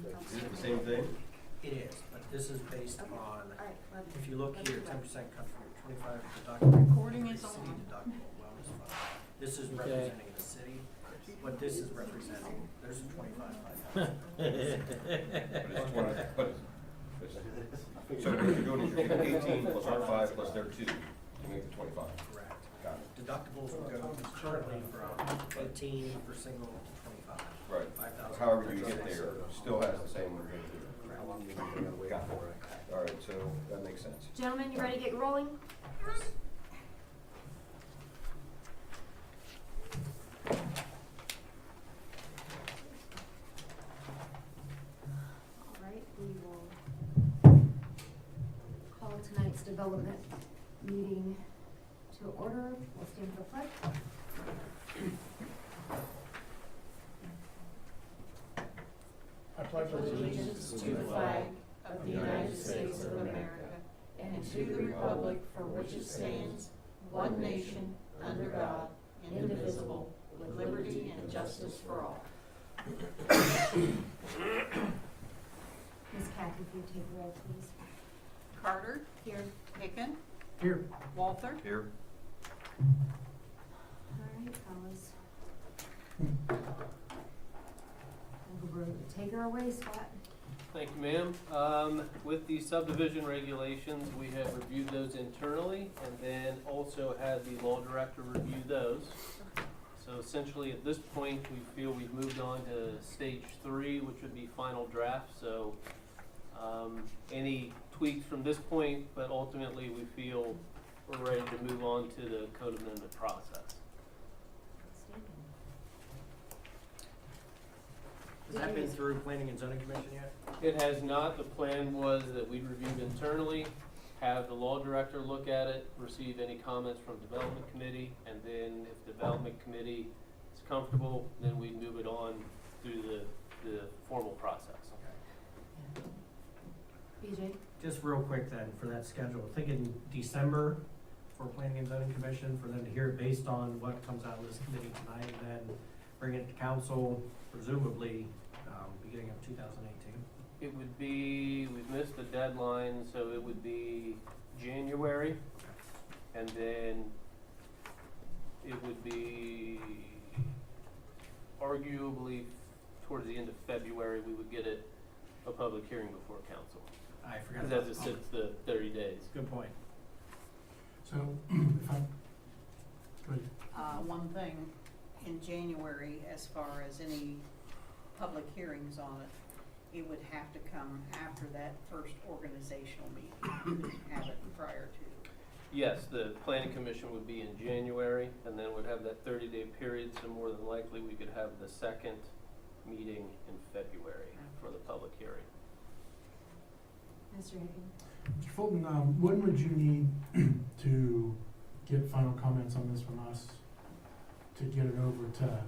Is it the same thing? It is, but this is based Okay. on, Alright, if you look let's here, do that. 10% comes from 25 deductible. Recording is City on. deductible wellness fund. This is representing the city, but this is representing, there's a 25. But it's 20, but it's, so what you're doing is you're taking 18 plus our 5 plus their 2 to make the 25. Correct. Got it. Deductibles will go currently from 18 for single to 25. Right. 5,000. However you get there, still has the same. Got it. All right, so that makes sense. Gentlemen, you ready to get rolling? All right, we will call tonight's development meeting to order. We'll stand for the pledge. I pledge allegiance to the flag of the United States of America and to the republic for which it stands, one nation, under God, indivisible, with liberty and justice for all. Ms. Kathy, if you take the roll, please. Carter, Here. Hicken, Here. Walther, Here. All right, fellas. Take her away, Scott. Thank you, ma'am. With the subdivision regulations, we have reviewed those internally and then also had the law director review those. So essentially, at this point, we feel we've moved on to stage 3, which would be final draft. So any tweaks from this point, but ultimately we feel we're ready to move on to the code amendment process. Has that been through planning and zoning commission yet? It has not. The plan was that we'd review internally, have the law director look at it, receive any comments from development committee, and then if development committee is comfortable, then we'd move it on through the formal process. BJ? Just real quick then, for that schedule, thinking December for planning and zoning commission, for them to hear it based on what comes out of this committee tonight, and then bring it to council, presumably, beginning of 2018. It would be, we've missed the deadline, so it would be January, and then it would be arguably towards the end of February, we would get it a public hearing before council. I forgot. Because as it sits, the 30 days. Good point. So, if I, go ahead. one thing, in January, as far as any public hearings on it, it would have to come after that first organizational meeting. You couldn't have it prior to. Yes, the planning commission would be in January, and then would have that 30-day period, so more than likely we could have the second meeting in February for the public hearing. Mr. Hicken? Mr. Fulton, when would you need to get final comments on this from us to get it over to,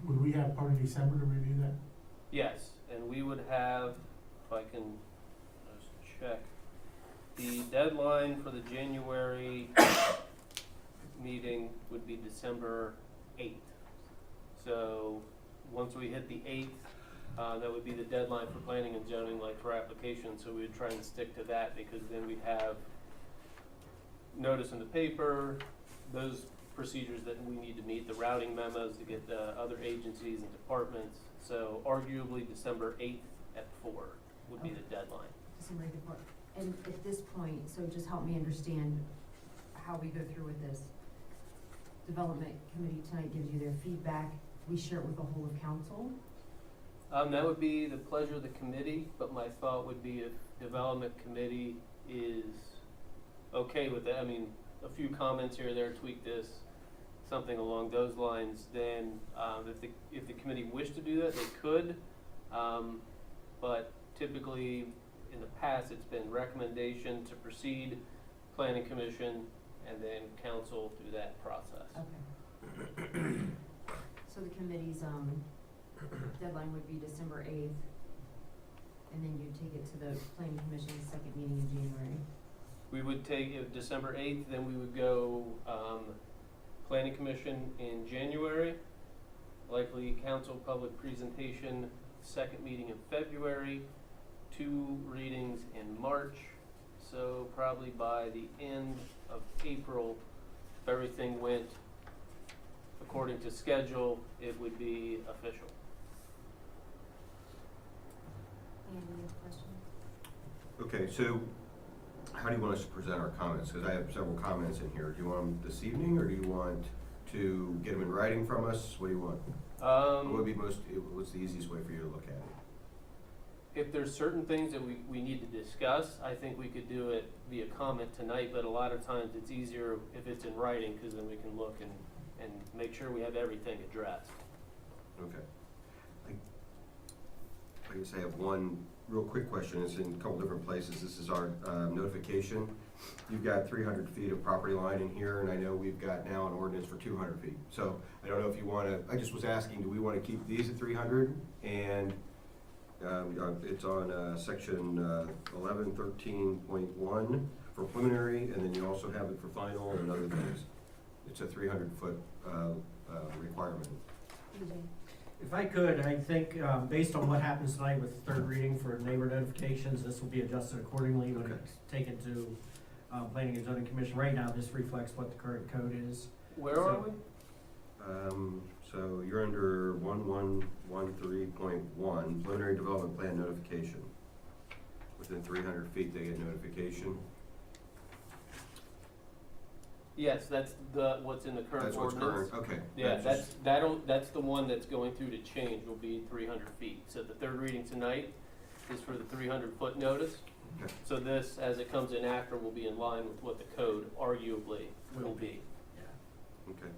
would we have part of December to review that? Yes, and we would have, if I can just check, the deadline for the January meeting would be December 8th. So once we hit the 8th, that would be the deadline for planning and zoning, like for applications. So we would try and stick to that, because then we'd have notice in the paper, those procedures that we need to meet, the routing memos to get the other agencies and departments. So arguably December 8th at 4 would be the deadline. December 8th. And at this point, so just help me understand how we go through with this. Development committee tonight gives you their feedback. We share it with the whole of council. That would be the pleasure of the committee, but my thought would be if development committee is okay with that, I mean, a few comments here or there, tweak this, something along those lines, then if the committee wished to do that, they could. But typically, in the past, it's been recommendation to proceed, planning commission, and then council through that process. Okay. So the committee's deadline would be December 8th, and then you take it to the planning commission's second meeting in January. We would take it December 8th, then we would go planning commission in January, likely council public presentation second meeting in February, 2 readings in March. So probably by the end of April, if everything went according to schedule, it would be official. Andy, you have a question? Okay, so how do you want us to present our comments? Because I have several comments in here. Do you want them this evening, or do you want to get them in writing from us? What do you want? What would be what's the easiest way for you to look at it? If there's certain things that we need to discuss, I think we could do it via comment tonight, but a lot of times it's easier if it's in writing, because then we can look and make sure we have everything addressed. Okay. I guess I have one real quick question. It's in a couple different places. This is our notification. You've got 300 feet of property line in here, and I know we've got now an ordinance for 200 feet. So I don't know if you want to, I just was asking, do we want to keep these at 300? And it's on section 1113.1 for preliminary, and then you also have it for final and other things. It's a 300-foot requirement. EJ? If I could, I think, based on what happens tonight with the third reading for neighbor notifications, this will be adjusted accordingly when Okay. it's taken to Planning and Zoning Commission. Right now, this reflects what the current code is. Where are we? So you're under 1113.1, preliminary development plan notification. Within 300 feet, they get notification. Yes, that's what's in the current That's what's ordinance. current, okay. Yeah, That's that's the one that's going through to change, will be 300 feet. So the third reading tonight is for the 300-foot notice. Okay. So this, as it comes in after, will be in line with what the code arguably will be. Okay.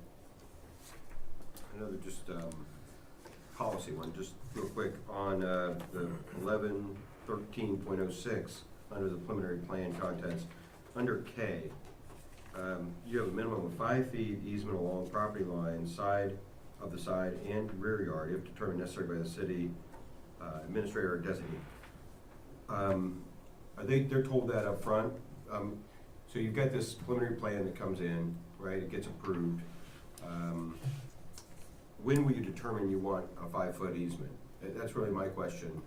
Another just policy one, just real quick, on the 1113.06, under the preliminary plan contents, under K, you have a minimum of 5 feet easement along property line, side of the side and rear yard, if determined necessary by the city administrator or designee. They're told that up front. So you've got this preliminary plan that comes in, right? It gets approved. When will you determine you want a 5-foot easement? That's really my question.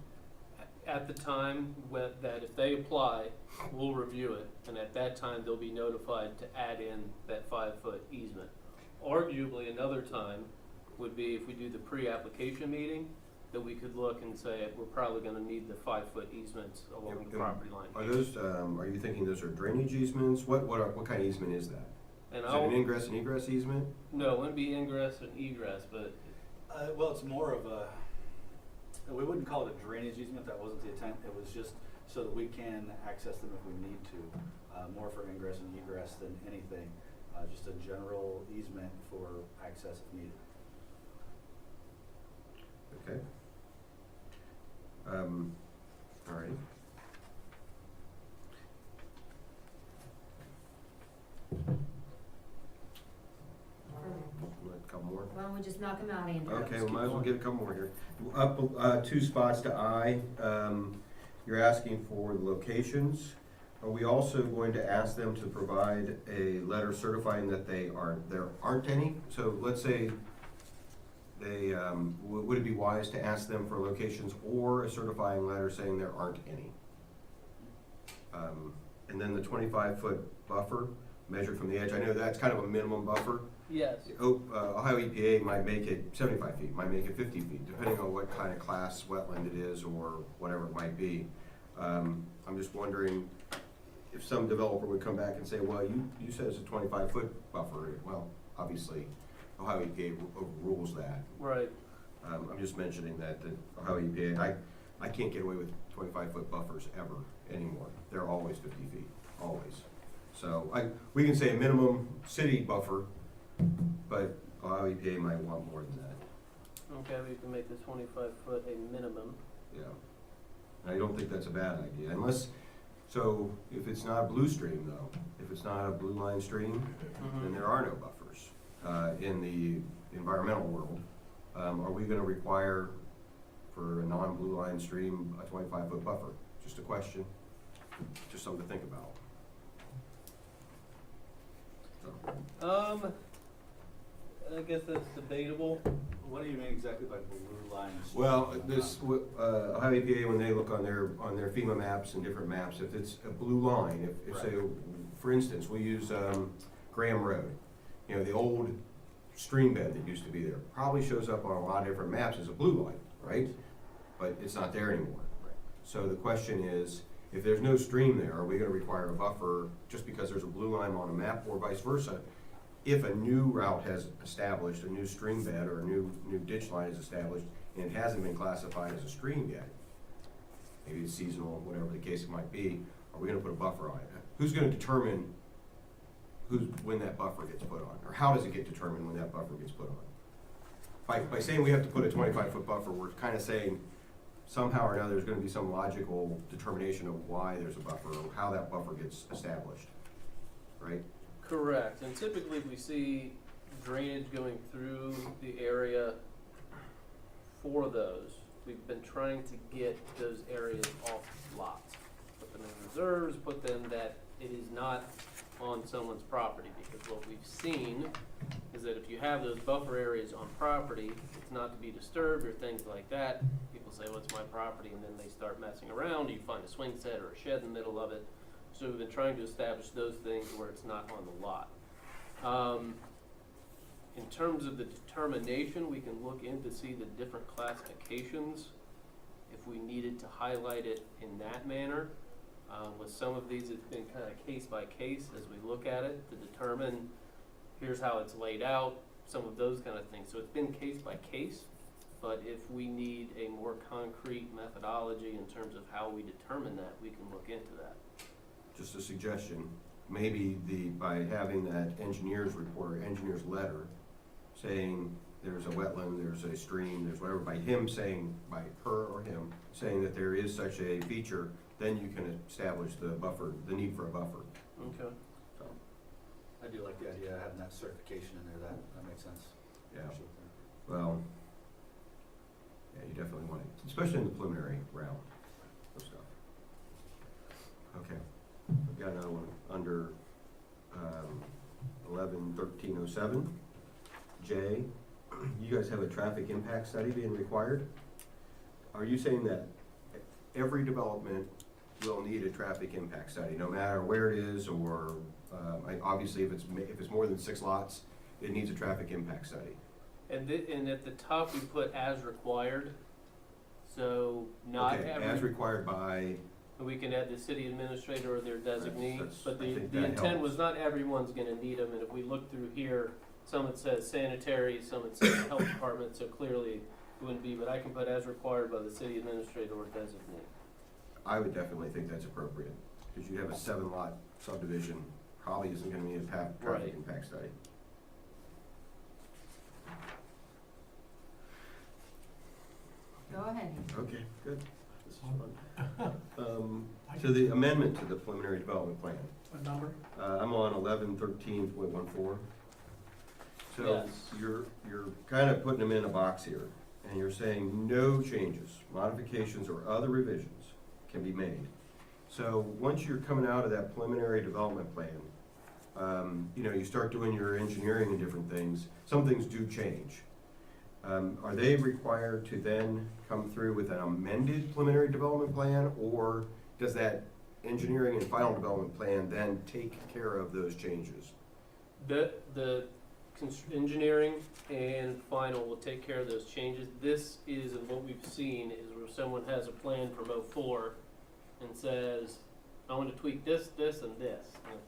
At the time that if they apply, we'll review it, and at that time, they'll be notified to add in that 5-foot easement. Arguably, another time would be if we do the pre-application meeting, that we could look and say, we're probably gonna need the 5-foot easements along the property line. Are those, are you thinking those are drainage easements? What kind of easement is that? And Is it an ingress and egress easement? no, it wouldn't be ingress and egress, but Well, it's more of a, we wouldn't call it a drainage easement, that wasn't the intent, it was just so that we can access them if we need to, more for ingress and egress than anything, just a general easement for access if needed. Okay. All right. A couple more? Why don't we just knock them out, Andy? Okay, we might as well get a couple more here. Up 2 spots to I, you're asking for the locations. Are we also going to ask them to provide a letter certifying that there aren't any? So let's say they, would it be wise to ask them for locations or a certifying letter saying there aren't any? And then the 25-foot buffer measured from the edge, I know that's kind of a minimum buffer. yes. Ohio EPA might make it 75 feet, might make it 50 feet, depending on what kind of class wetland it is or whatever it might be. I'm just wondering if some developer would come back and say, well, you said it's a 25-foot buffer. Well, obviously, Ohio EPA overrules that. Right. I'm just mentioning that the Ohio EPA, I can't get away with 25-foot buffers ever anymore. They're always 50 feet, always. So we can say a minimum city buffer, but Ohio EPA might want more than that. Okay, we can make the 25-foot a minimum. Yeah. And I don't think that's a bad idea, unless, so if it's not a blue stream though, if it's not a blue line stream, then there are no buffers in the environmental world. Are we gonna require for a non-blue line stream a 25-foot buffer? Just a question, just something to think about. So, I guess that's debatable. What do you mean exactly by blue lines? Well, this, Ohio EPA, when they look on their FEMA maps and different maps, if it's a blue line, if say, for instance, we use, Graham Road, you know, the old stream bed that used to be there, probably shows up on a lot of different maps as a blue line, right? But it's not there anymore. Right. So the question is, if there's no stream there, are we gonna require a buffer just because there's a blue line on a map, or vice versa? If a new route has established, a new stream bed or a new ditch line is established, and it hasn't been classified as a stream yet, maybe it's seasonal, whatever the case it might be, are we gonna put a buffer on it? Who's gonna determine when that buffer gets put on, or how does it get determined when that buffer gets put on? By saying we have to put a 25-foot buffer, we're kind of saying somehow or another there's gonna be some logical determination of why there's a buffer, or how that buffer gets established, right? Correct, and typically we see drainage going through the area for those. We've been trying to get those areas off lots, put them in reserves, put them that it is not on someone's property, because what we've seen is that if you have those buffer areas on property, it's not to be disturbed or things like that. People say, well, it's my property, and then they start messing around, you find a swing set or a shed in the middle of it. So we've been trying to establish those things where it's not on the lot. In terms of the determination, we can look in to see the different classifications if we needed to highlight it in that manner. With some of these, it's been kind of case by case as we look at it to determine here's how it's laid out, some of those kind of things. So it's been case by case, but if we need a more concrete methodology in terms of how we determine that, we can look into that. Just a suggestion, maybe by having that engineer's report or engineer's letter saying there's a wetland, there's a stream, there's whatever, by him saying, by her or him, saying that there is such a feature, then you can establish the buffer, the need for a buffer. Okay. So, I do like the idea of having that certification in there, that makes sense. yeah, Appreciate that. well, yeah, you definitely want it, especially in the preliminary round of stuff. Okay, we've got another one under 11-1307. J, you guys have a traffic impact study being required. Are you saying that every development will need a traffic impact study, no matter where it is, or obviously if it's more than 6 lots, it needs a traffic impact study? And at the top, we put as required, so not Okay, every. as required by, We can add the city administrator or their designee, That's- but I the think that intent helps. was not everyone's gonna need them, and if we look through here, some it says sanitary, some it says health department, so clearly it wouldn't be, but I can put as required by the city administrator or designee. I would definitely think that's appropriate, because you have a 7-lot subdivision, probably isn't gonna need a traffic Right. impact study. Go ahead. Okay, good. This is fun. To the amendment to the preliminary development plan. What number? I'm on 11-13.14. So Yes. you're kind of putting them in a box here, and you're saying no changes, modifications, or other revisions can be made. So once you're coming out of that preliminary development plan, you start doing your engineering and different things, some things do change. Are they required to then come through with an amended preliminary development plan, or does that engineering and final development plan then take care of those changes? The engineering and final will take care of those changes. This is, and what we've seen is where someone has a plan from '04 and says, I want to tweak this, this, and this. And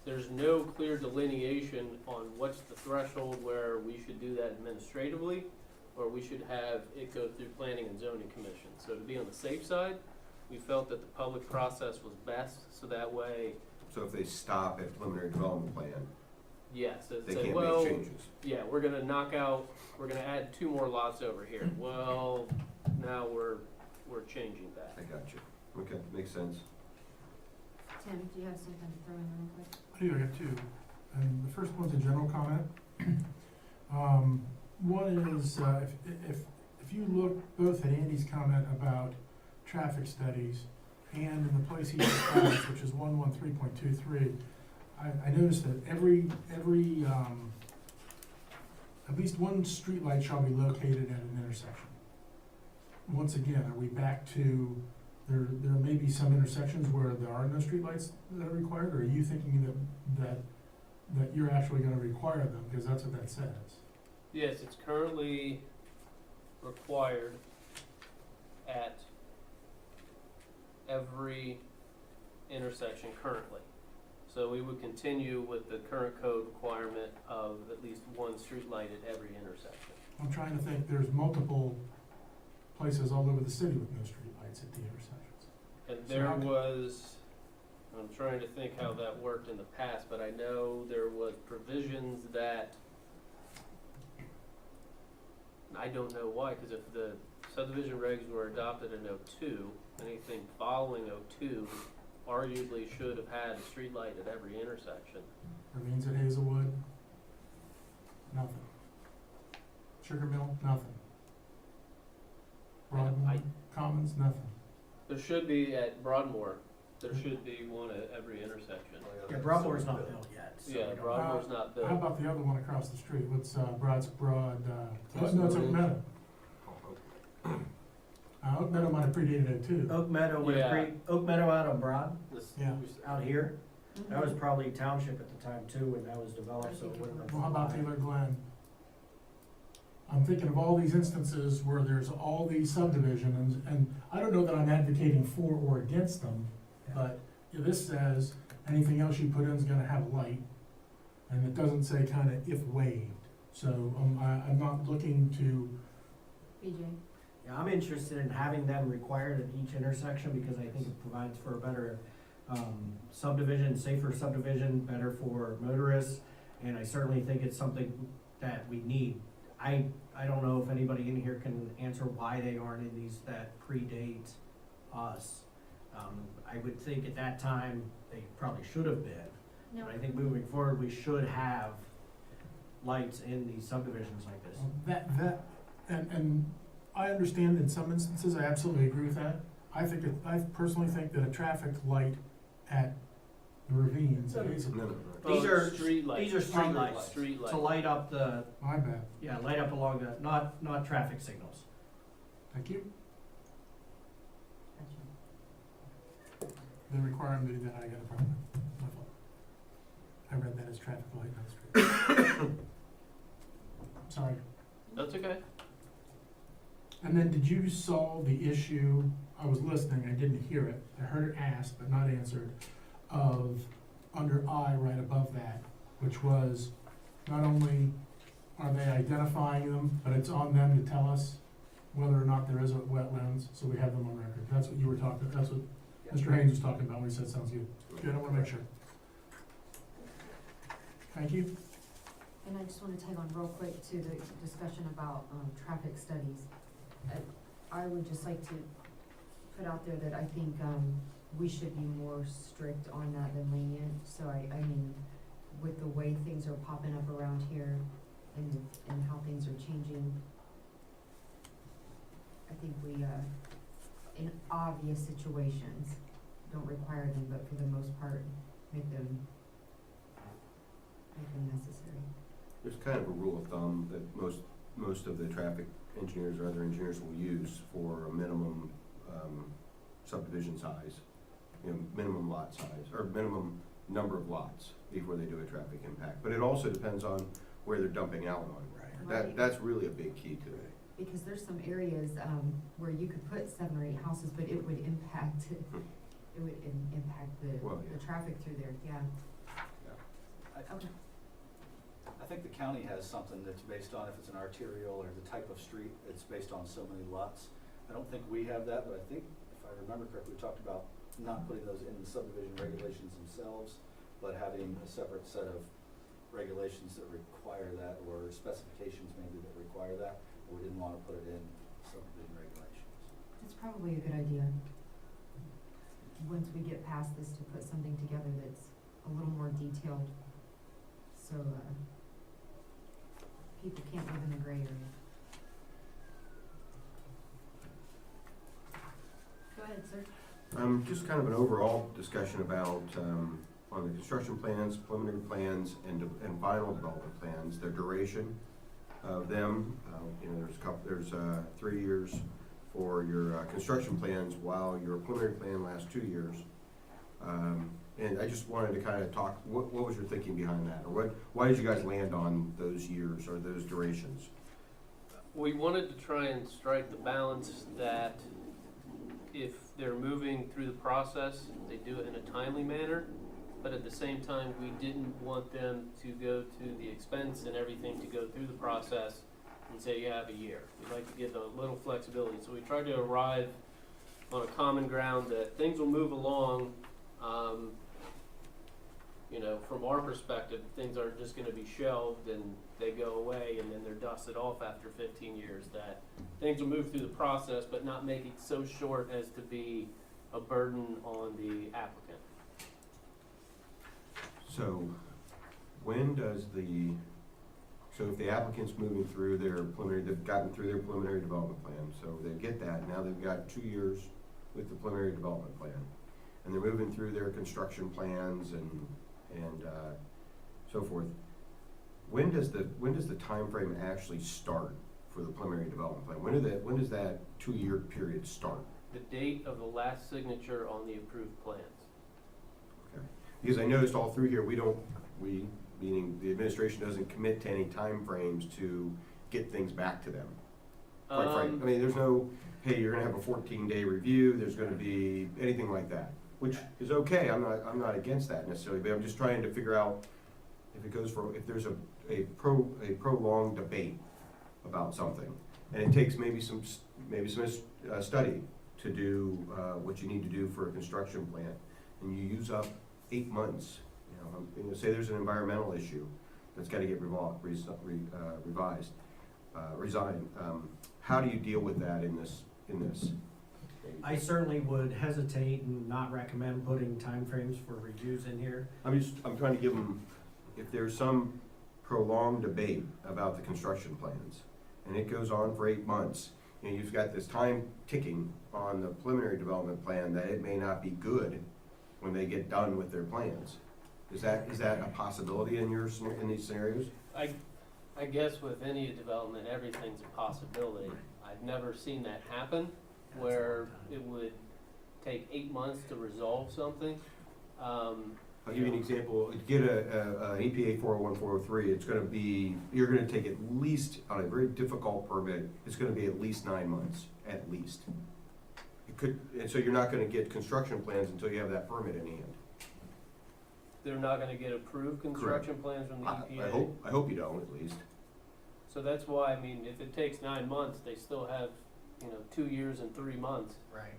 there's no clear delineation on what's the threshold where we should do that administratively, or we should have it go through planning and zoning commission. So to be on the safe side, we felt that the public process was best, so that way, So if they stop at preliminary development plan, yes, it'd they say, can't well, make changes? yeah, we're gonna add 2 more lots over here. Well, now we're changing that. I got you. Okay, makes sense. Tim, do you have something to throw in real quick? I do, I have 2. And the first one's a general comment. One is, if you look both at Andy's comment about traffic studies and in the place he describes, which is 113.23, I noticed that every at least one streetlight shall be located at an intersection. Once again, are we back to, there may be some intersections where there are no streetlights that are required, or are you thinking that you're actually gonna require them, because that's what that says? Yes, it's currently required at every intersection currently. So we would continue with the current code requirement of at least one street light at every intersection. I'm trying to think, there's multiple places all over the city with no streetlights at the intersections. And So there how c- was, I'm trying to think how that worked in the past, but I know there was provisions that, I don't know why, because if the subdivision regs were adopted in '02, anything following '02 arguably should have had a street light at every intersection. Ravines at Hazelwood, nothing. Sugar Mill, nothing. Broadmoor, Commons, nothing. There should be at Broadmoor, there should be one at every intersection. Yeah, Broadmoor's not built yet, so we Yeah, don't- Broadmoor's not built. How about the other one across the street? What's, no, it's Oak Meadow. Oak Meadow might have predated it too. Oak Meadow would Yeah. have Oak Meadow out on Broad, This- Yeah. out here. That was Mhm. probably township at the time too, when that was developed, so it wouldn't have. Well, how about Taylor Glen? I'm thinking of all these instances where there's all these subdivisions, and I don't know that I'm advocating for or against them, but this says anything else you put in is gonna have a light, and it doesn't say kinda if waived. So, I'm not looking to, BJ? Yeah, I'm interested in having them required at each intersection because I think it provides for a better subdivision, safer subdivision, better for motorists, and I certainly think it's something that we need. I don't know if anybody in here can answer why they aren't in these that predate us. I would think at that time, they probably should have been, No. but I think moving forward, we should have lights in these subdivisions like this. and I understand in some instances, I absolutely agree with that. I personally think that a traffic light at the ravines is, No, no, no. These Oh, are- street lights. These are street lights, Street to lights. light up the, my bad. yeah, light up along the, not traffic signals. Thank you. Gotcha. They require them to do that, I got a problem. My fault. I read that as traffic light, not street. Sorry. That's okay. And then did you solve the issue, I was listening, I didn't hear it, I heard it asked but not answered, of under I right above that, which was not only are they identifying them, but it's on them to tell us whether or not there is a wetlands, so we have them on record. That's what you were talking, that's what Mr. Haynes was talking about when he said sounds good. Good, I wanna make sure. Thank you. And I just wanna tag on real quick to the discussion about, traffic studies. I would just like to put out there that I think, we should be more strict on that than lenient. So I mean, with the way things are popping up around here and how things are changing, I think we, in obvious situations, don't require them, but for the most part, make them necessary. There's kind of a rule of thumb that most of the traffic engineers or other engineers will use for a minimum subdivision size, minimum lot size, or minimum number of lots before they do a traffic impact. But it also depends on where they're dumping out on. Right. That's really a big key to it. Because there's some areas, where you could put 7 or 8 houses, but it would impact, impact Well, yeah. the traffic through there, yeah. Okay. I think the county has something that's based on if it's an arterial or the type of street, it's based on so many lots. I don't think we have that, but I think, if I remember correctly, we talked about not putting those in the subdivision regulations themselves, but having a separate set of regulations that require that, or specifications maybe that require that, but we didn't wanna put it in subdivision regulations. That's probably a good idea. Once we get past this, to put something together that's a little more detailed, so, people can't live in the gray area. Go ahead, sir. Just kind of an overall discussion about, on the construction plans, preliminary plans, and final development plans, their duration. of them. You know, there's 3 years for your construction plans, while your preliminary plan lasts 2 years. And I just wanted to kind of talk, what was your thinking behind that? Or why did you guys land on those years or those durations? We wanted to try and strike the balance that if they're moving through the process, they do it in a timely manner, but at the same time, we didn't want them to go to the expense and everything to go through the process and say you have a year. We'd like to give a little flexibility, so we tried to arrive on a common ground that things will move along. You know, from our perspective, things aren't just gonna be shelved and they go away and then they're dusted off after 15 years, that things will move through the process, but not make it so short as to be a burden on the applicant. So when does so if the applicant's moving through their preliminary, they've gotten through their preliminary development plan, so they get that, now they've got 2 years with the preliminary development plan. And they're moving through their construction plans and so forth. When does the time frame actually start for the preliminary development plan? When does that 2-year period start? The date of the last signature on the approved plans. Okay. Because I noticed all through here, we, meaning the administration doesn't commit to any time frames to get things back to them. Quite frankly, I mean, there's no, hey, you're gonna have a 14-day review, there's gonna be anything like that, which is okay, I'm not against that necessarily, but I'm just trying to figure out if there's a prolonged debate about something, and it takes maybe some study to do what you need to do for a construction plan, and you use up 8 months, you know, say there's an environmental issue that's gotta get resigned. How do you deal with that in this? I certainly would hesitate and not recommend putting timeframes for reviews in here. I'm trying to give them, if there's some prolonged debate about the construction plans, and it goes on for 8 months, you know, you've got this time ticking on the preliminary development plan that it may not be good when they get done with their plans. Is that a possibility in these scenarios? I guess with any development, everything's a possibility. I've never seen that happen, where it would take 8 months to resolve something. I'll give you an example. To get an EPA 401, 403, you're gonna take at least, on a very difficult permit, it's gonna be at least 9 months, at least. And so you're not gonna get construction plans until you have that permit in hand. They're not gonna get approved construction plans from the EPA. I hope you don't, at least. So that's why, I mean, if it takes 9 months, they still have, 2 years and 3 months, Right.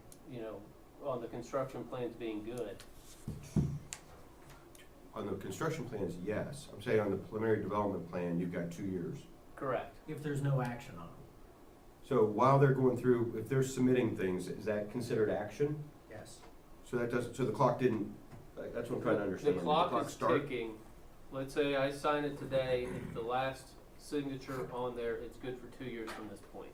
On the construction plans being good. On the construction plans, yes. I'm saying on the preliminary development plan, you've got 2 years. Correct. If there's no action on them, So while they're going through, if they're submitting things, is that considered action? yes. So the clock didn't, that's what I'm trying to understand. The Did clock is start? ticking. Let's say I sign it today, if the last signature on there, it's good for 2 years from this point.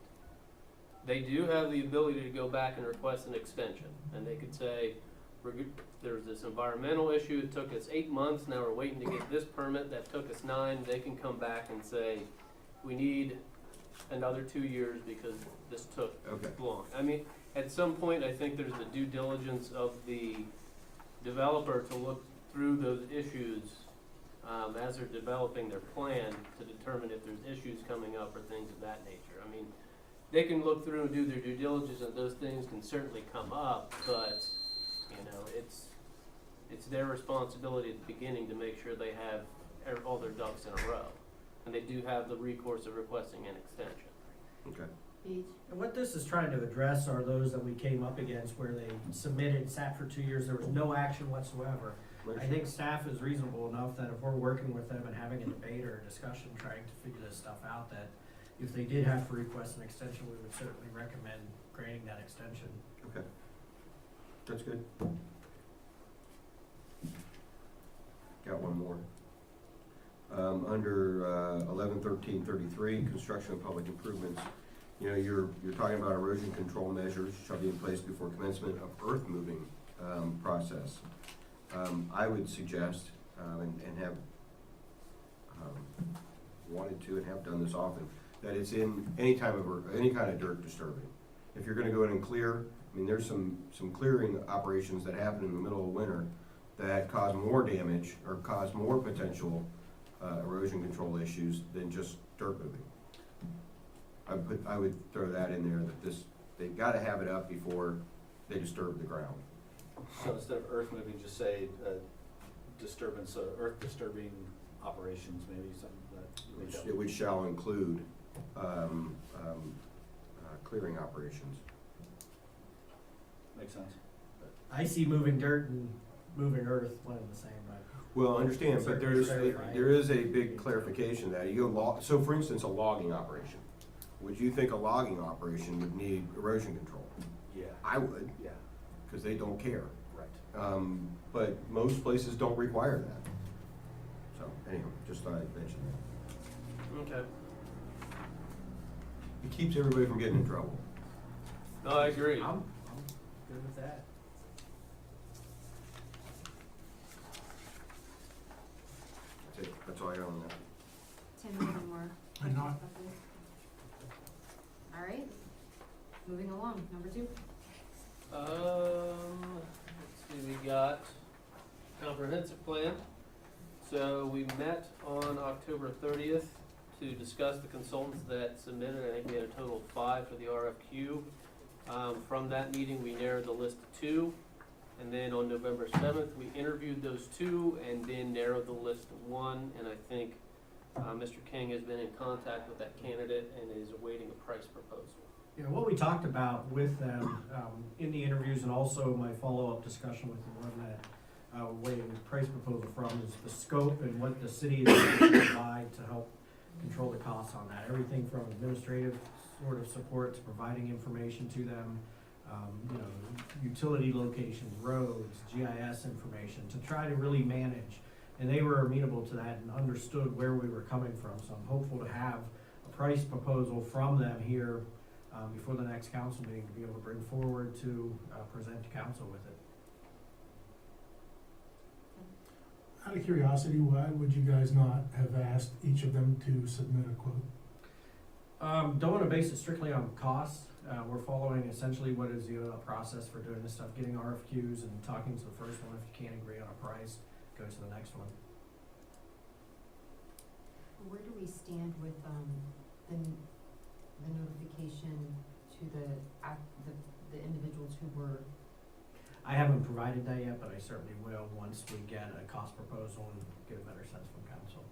They do have the ability to go back and request an extension, and they could say, there's this environmental issue, it took us 8 months, now we're waiting to get this permit, that took us 9, they can come back and say, we need another 2 years because this took Okay. long. I mean, at some point, I think there's the due diligence of the developer to look through those issues as they're developing their plan to determine if there's issues coming up or things of that nature. I mean, they can look through and do their due diligence, and those things can certainly come up, but, it's their responsibility at the beginning to make sure they have all their ducks in a row. And they do have the recourse of requesting an extension. Okay. Beach? And what this is trying to address are those that we came up against where they submitted, sat for 2 years, there was no action whatsoever. I think staff is reasonable enough that if we're working with them and having a debate or a discussion, trying to figure this stuff out, that if they did have to request an extension, we would certainly recommend granting that extension. Okay. That's good. Got one more. Under 111333, construction of public improvements, you're talking about erosion control measures shall be in place before commencement of earth moving process. I would suggest and have wanted to and have done this often, that it's in any kind of dirt disturbing. If you're gonna go in and clear, I mean, there's some clearing operations that happen in the middle of winter that cause more damage or cause more potential erosion control issues than just dirt moving. I would throw that in there, that they've gotta have it up before they disturb the ground. So instead of earth moving, just say disturbance, earth disturbing operations, maybe something that. Which shall include clearing operations. Makes sense. I see moving dirt and moving earth one and the same, right? Well, I understand, but Certainly clarify. there is a big clarification that you go so for instance, a logging operation. Would you think a logging operation would need erosion control? Yeah, I would, yeah, because they don't care. right. But most places don't require that. So anyhow, just thought I'd mention that. Okay. It keeps everybody from getting in trouble. No, I agree. I'm good with that. That's it, that's all I got on that. Tim, you have any more? I'm not. All right, moving along, number 2. Let's see, we got comprehensive plan. So we met on October 30th to discuss the consultants that submitted. I think we had a total of 5 for the RFQ. From that meeting, we narrowed the list to 2. And then on November 7th, we interviewed those 2 and then narrowed the list to 1. And I think Mr. King has been in contact with that candidate and is awaiting a price proposal. Yeah, what we talked about with them in the interviews and also my follow-up discussion with the one that we're waiting the price proposal from is the scope and what the city is going to provide to help control the costs on that. Everything from administrative sort of support to providing information to them, utility locations, roads, GIS information to try to really manage. And they were amenable to that and understood where we were coming from. So I'm hopeful to have a price proposal from them here before the next council meeting to be able to bring forward to present to council with it. Out of curiosity, why would you guys not have asked each of them to submit a quote? Don't want to base it strictly on costs. We're following essentially what is the process for doing this stuff, getting RFQs and talking to the first one. If you can't agree on a price, go to the next one. Where do we stand with the notification to the individuals who were? I haven't provided that yet, but I certainly will once we get a cost proposal and get a better sense from council.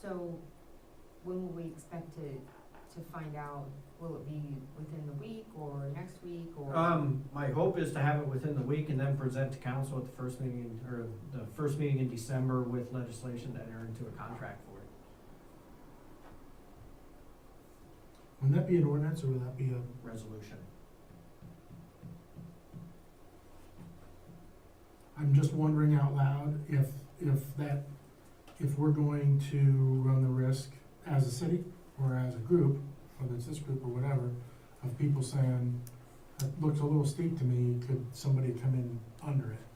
So when will we expect to find out? Will it be within the week or next week or? My hope is to have it within the week and then present to council at the first meeting, or the first meeting in December with legislation to enter into a contract for it. Would that be an ordinance or would that be a? Resolution. I'm just wondering out loud if we're going to run the risk as a city or as a group, whether it's this group or whatever, of people saying, that looks a little steep to me, could somebody come in under it?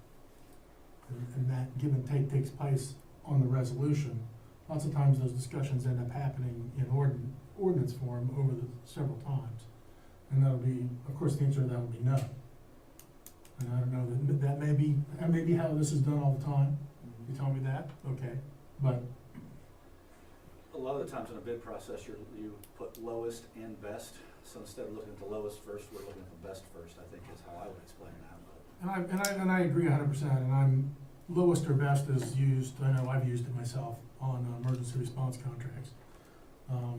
And that give and take takes place on the resolution. Lots of times those discussions end up happening in ordinance form over the several times. And that'll be, of course, the answer to that would be no. And I don't know, that may be how this is done all the time. You tell me that, okay, but A lot of the times in a bid process, you put lowest and best, so instead of looking at the lowest first, we're looking at the best first, I think is how I would explain that. and I agree 100%. And I'm lowest or best is used. I know I've used it myself on emergency response contracts. I'm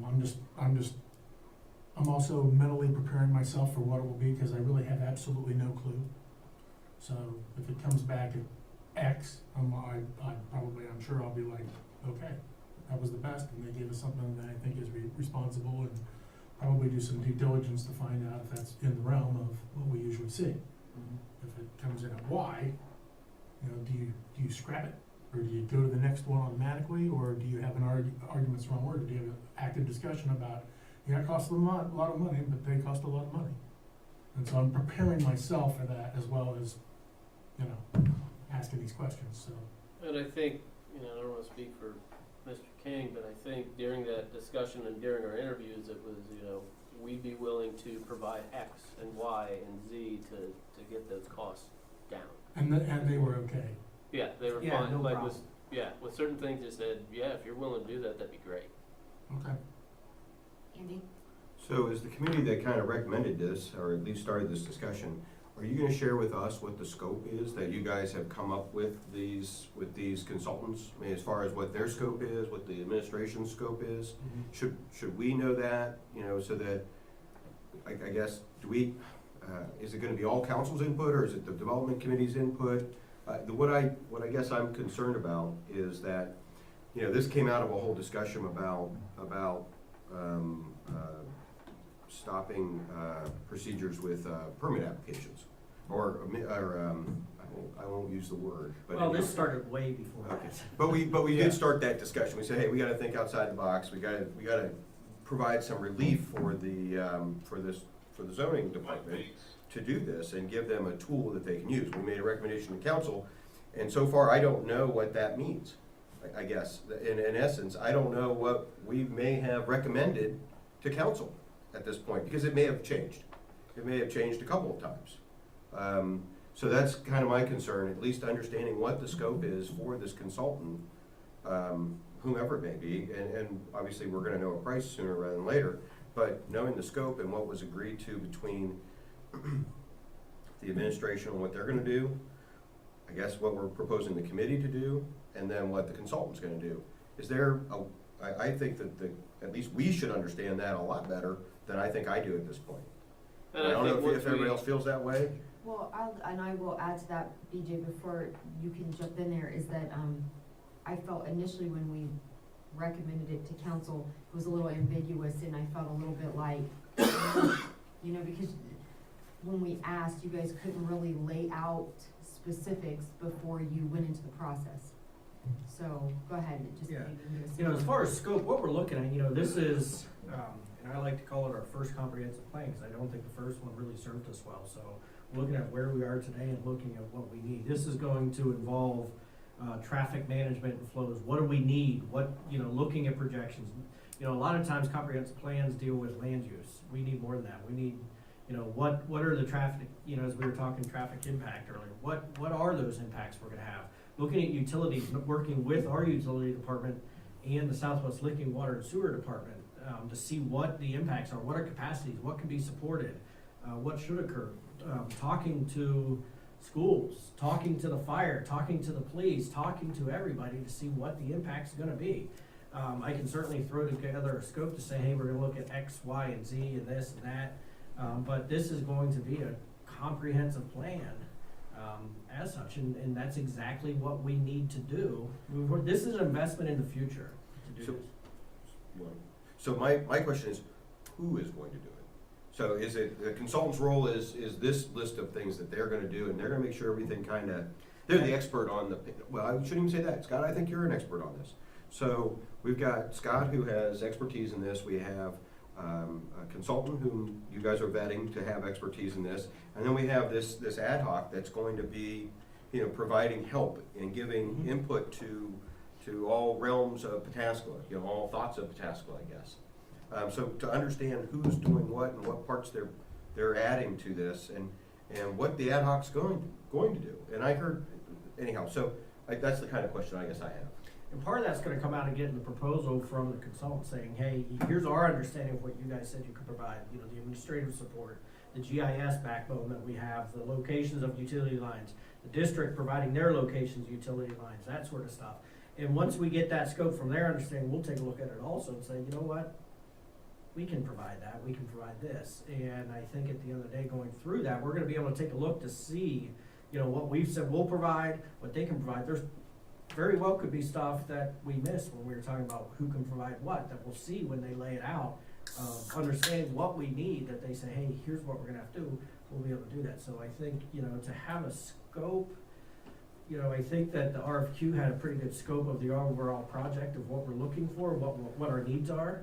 also mentally preparing myself for what it will be because I really have absolutely no clue. So if it comes back at X, I'm sure I'll be like, okay, that was the best, and they gave us something that I think is responsible, and probably do some due diligence to find out if that's in the realm of what we usually see. If it comes in at Y, do you scrap it, or do you go to the next one automatically, or do you have an argument's wrong word? Do you have an active discussion about, it costs a lot of money, but they cost a lot of money, and so I'm preparing myself for that as well as, asking these questions. So And I think, I don't wanna speak for Mr. King, but I think during that discussion and during our interviews, it was, we'd be willing to provide X and Y and Z to get those costs down. And they were okay. Yeah, they were Yeah, fine, no like problem. with certain things, they said, yeah, if you're willing to do that, that'd be great. Okay. Andy? So as the committee that kind of recommended this, or at least started this discussion, are you gonna share with us what the scope is that you guys have come up with these consultants? I mean, as far as what their scope is, what the administration's scope is? Should we know that, so that, I guess, is it gonna be all council's input, or is it the development committee's input? What I guess I'm concerned about is that, this came out of a whole discussion about stopping procedures with permit applications, or I won't use the word, but. Well, this started way before Okay. that. But we Yeah. did start that discussion. We said, hey, we gotta think outside the box. We gotta provide some relief for the zoning department to do this and give them a tool that they can use. We made a recommendation to council, and so far, I don't know what that means. I guess, in essence, I don't know what we may have recommended to council at this point, because it may have changed. It may have changed a couple of times. So that's kind of my concern, at least understanding what the scope is for this consultant, whomever it may be, and obviously, we're gonna know a price sooner rather than later, but knowing the scope and what was agreed to between the administration and what they're gonna do, I guess what we're proposing the committee to do, and then what the consultant's gonna do. Is there I think that at least we should understand that a lot better than I think I do at this point. And I don't think know once if everybody we- else feels that way. Well, I will add to that, BJ, before you can jump in there, is that, I felt initially when we recommended it to council, it was a little ambiguous, and I felt a little bit like, because when we asked, you guys couldn't really lay out specifics before you went into the process. So, go ahead, and just Yeah. maybe give us. As far as scope, what we're looking at, this is, and I like to call it our first comprehensive plan, because I don't think the first one really served us well. So looking at where we are today and looking at what we need. This is going to involve traffic management and flows. What do we need? Looking at projections. A lot of times comprehensive plans deal with land use. We need more than that. We need, what are the traffic, as we were talking traffic impact earlier, what are those impacts we're gonna have? Looking at utilities, working with our utility department and the Southwest Licking Water and Sewer Department, to see what the impacts are, what are capacities, what can be supported, what should occur. Talking to schools, talking to the fire, talking to the police, talking to everybody to see what the impact's gonna be. I can certainly throw together a scope to say, hey, we're gonna look at X, Y, and Z and this and that. But this is going to be a comprehensive plan, as such, and that's exactly what we need to do. This is an investment in the future to do this. So my question is, who is going to do it? So is it, the consultant's role is this list of things that they're gonna do, and they're gonna make sure everything they're the expert on well, I shouldn't even say that. Scott, I think you're an expert on this. So we've got Scott, who has expertise in this. We have a consultant whom you guys are vetting to have expertise in this. And then we have this ad hoc that's going to be, providing help and giving input to all realms of Pataskala, all thoughts of Pataskala, I guess. So to understand who's doing what and what parts they're adding to this, and what the ad hoc's going to do. And I heard, anyhow, so that's the kind of question I guess I have. And part of that's gonna come out of getting the proposal from the consultant saying, hey, here's our understanding of what you guys said you could provide, the administrative support, the GIS backbone that we have, the locations of utility lines, the district providing their locations, utility lines, that sort of stuff. And once we get that scope from their understanding, we'll take a look at it also and say, you know what? We can provide that, we can provide this. And I think at the end of the day, going through that, we're gonna be able to take a look to see, what we've said we'll provide, what they can provide. There's very well could be stuff that we missed when we were talking about who can provide what, that we'll see when they lay it out. Understanding what we need, that they say, hey, here's what we're gonna have to do, we'll be able to do that. So I think, to have a scope, I think that the RFQ had a pretty good scope of the overall project of what we're looking for, what our needs are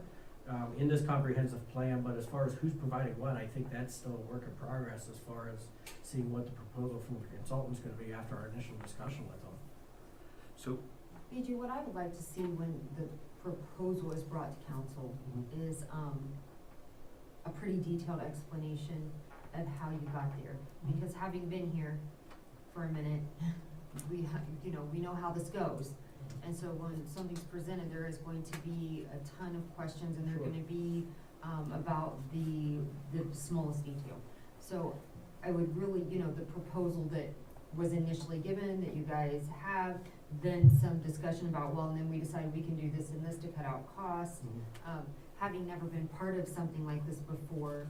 in this comprehensive plan. But as far as who's providing what, I think that's still a work in progress as far as seeing what the proposal from the consultant's gonna be after our initial discussion with them. So, BJ, what I would like to see when the proposal is brought to council is, a pretty detailed explanation of how you got there. Because having been here for a minute, we know how this goes. And so when something's presented, there is going to be a ton of questions, and they're Sure. gonna be, about the smallest detail. So I would really, the proposal that was initially given, that you guys have, then some discussion about, well, and then we decided we can do this and this to cut out costs. Having never been part of something like this before,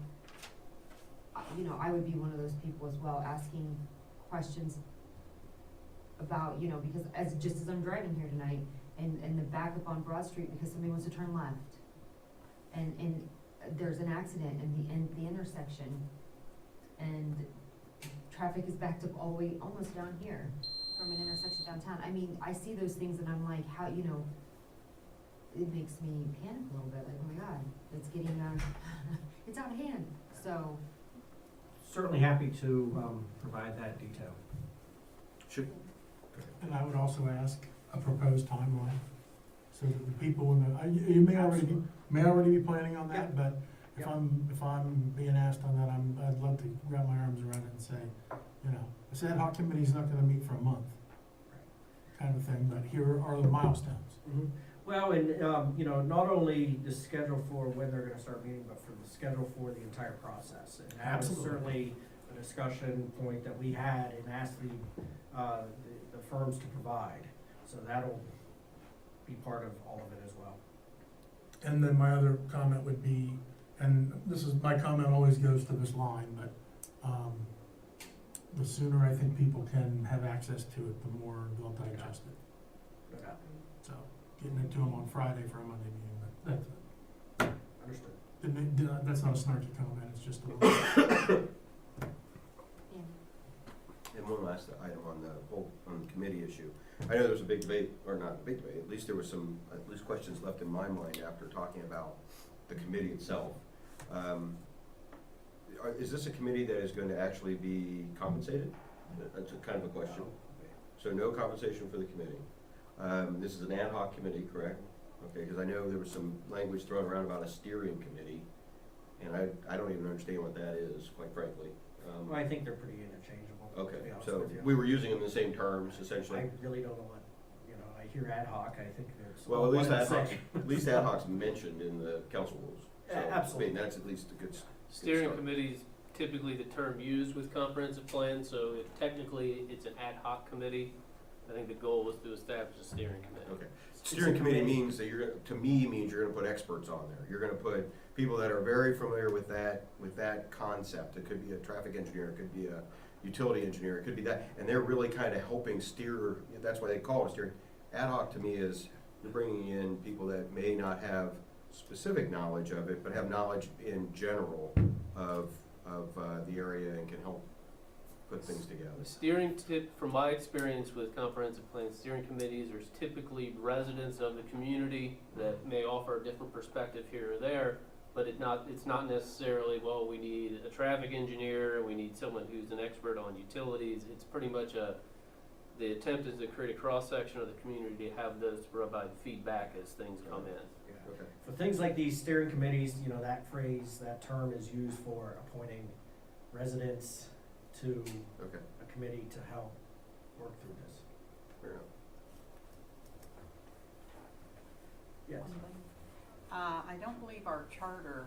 I would be one of those people as well, asking questions about, because just as I'm driving here tonight, and the backup on Broad Street because somebody wants to turn left. And there's an accident in the intersection, and traffic is backed up all the way, almost down here, from an intersection downtown. I mean, I see those things and I'm like, how, it makes me panic a little bit, like, oh my God, it's getting, it's out of hand, so. Certainly happy to, provide that detail. should, And I would also ask a proposed timeline, so that the people in the, you may already be planning on that, but if Yeah. I'm being asked on that, I'd love to wrap my arms around it and say, this ad hoc committee's not gonna meet for a month, kind of thing, but here are the milestones. Well, and, not only the schedule for when they're gonna start meeting, but for the schedule for the entire process. And that was Absolutely. certainly a discussion point that we had and asked the firms to provide. So that'll be part of all of it as well. And then my other comment would be, and my comment always goes to this line, but, the sooner I think people can have access to it, the more they'll digest it. No doubt. So, getting it to them on Friday for a Monday meeting, but Understood. that's not a snarky comment, it's just a. and one last item on the committee issue. I know there was a big debate, or not a big debate, at least there was at least questions left in my mind after talking about the committee itself. Is this a committee that is going to actually be compensated? That's kind of a question. So no compensation for the committee. This is an ad hoc committee, correct? Okay, because I know there was some language thrown around about a steering committee, and I don't even understand what that is, quite frankly. Well, I think they're pretty interchangeable, to Okay, be honest so with you. we were using them in the same terms, essentially. I really don't know what, I hear ad hoc, I think there's. Well, at least what ad it's hoc, saying. at least ad hoc's mentioned in the council rules. So, Absolutely. I mean, that's at least a good Steering start. committee is typically the term used with comprehensive plan, so technically it's an ad hoc committee. I think the goal was to establish a steering committee. Okay. It's a Steering committee committee. means that means you're gonna put experts on there. You're gonna put people that are very familiar with that concept. It could be a traffic engineer, it could be a utility engineer, it could be that, and they're really kind of helping steer, that's why they call it steering. Ad hoc to me is, you're bringing in people that may not have specific knowledge of it, but have knowledge in general of the area and can help put things together. Steering from my experience with comprehensive plan steering committees, there's typically residents of the community that may offer a different perspective here or there, but it's not necessarily, well, we need a traffic engineer, we need someone who's an expert on utilities. It's pretty much the attempt is to create a cross-section of the community to have those provide feedback as things come in. Yeah. Okay. For things like these steering committees, that phrase, that term is used for appointing residents to Okay, a committee to help work through this. fair enough. Yes. I don't believe our charter,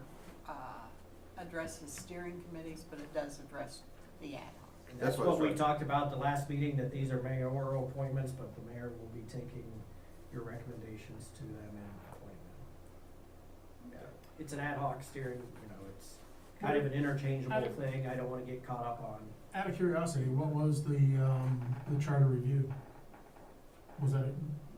addresses steering committees, but it does address the ad hoc. And That's that's what I was what we trying- talked about the last meeting, that these are mayoral appointments, but the mayor will be taking your recommendations to them and appointing them. Yeah. It's an ad hoc steering, it's kind of an interchangeable thing, I don't wanna get caught up on. Out of curiosity, what was the charter review?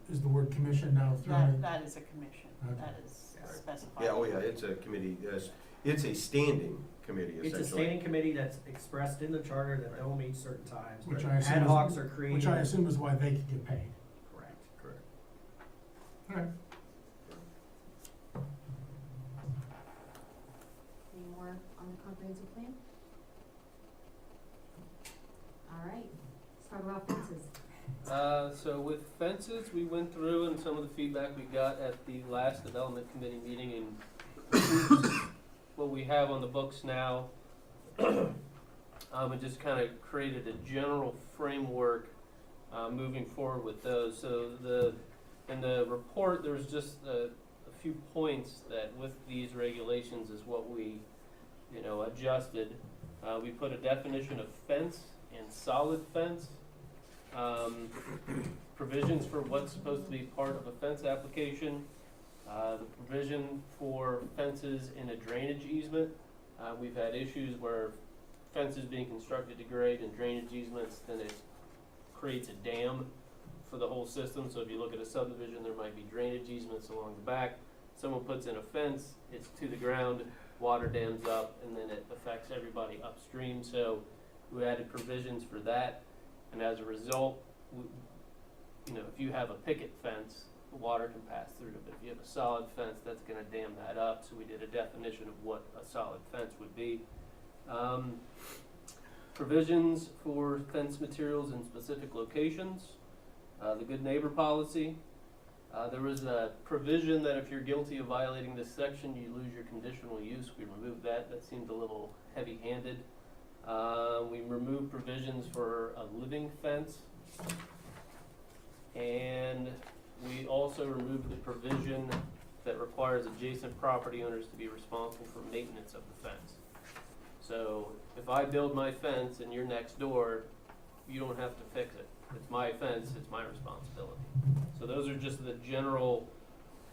Is the word commission now thrown? That is a commission, Okay. that is Right. specified. Yeah, oh yeah, it's a committee, yes, it's a standing committee essentially. It's a standing committee that's expressed in the charter that they'll meet certain times. Which but I assume Ad is- hocs are created. Which I assume is why they could get paid. Correct. Correct. Alright. Any more on the comprehensive plan? All right, let's talk about fences. So with fences, we went through and some of the feedback we got at the last development committee meeting and what we have on the books now. And just kind of created a general framework moving forward with those. So in the report, there's just a few points that with these regulations is what we, adjusted. We put a definition of fence and solid fence. Provisions for what's supposed to be part of a fence application. The provision for fences in a drainage easement. We've had issues where fences being constructed to grade and drainage easements, then it creates a dam for the whole system. So if you look at a subdivision, there might be drainage easements along the back. Someone puts in a fence, it's to the ground, water dams up, and then it affects everybody upstream. So we added provisions for that, and as a result, if you have a picket fence, the water can pass through it. But if you have a solid fence, that's going to dam that up. So we did a definition of what a solid fence would be. Provisions for fence materials in specific locations. The good neighbor policy. There was a provision that if you're guilty of violating this section, you lose your conditional use. We removed that. That seemed a little heavy-handed. We removed provisions for a living fence. And we also removed the provision that requires adjacent property owners to be responsible for maintenance of the fence. So if I build my fence and you're next door, you don't have to fix it. It's my fence, it's my responsibility. So those are just the general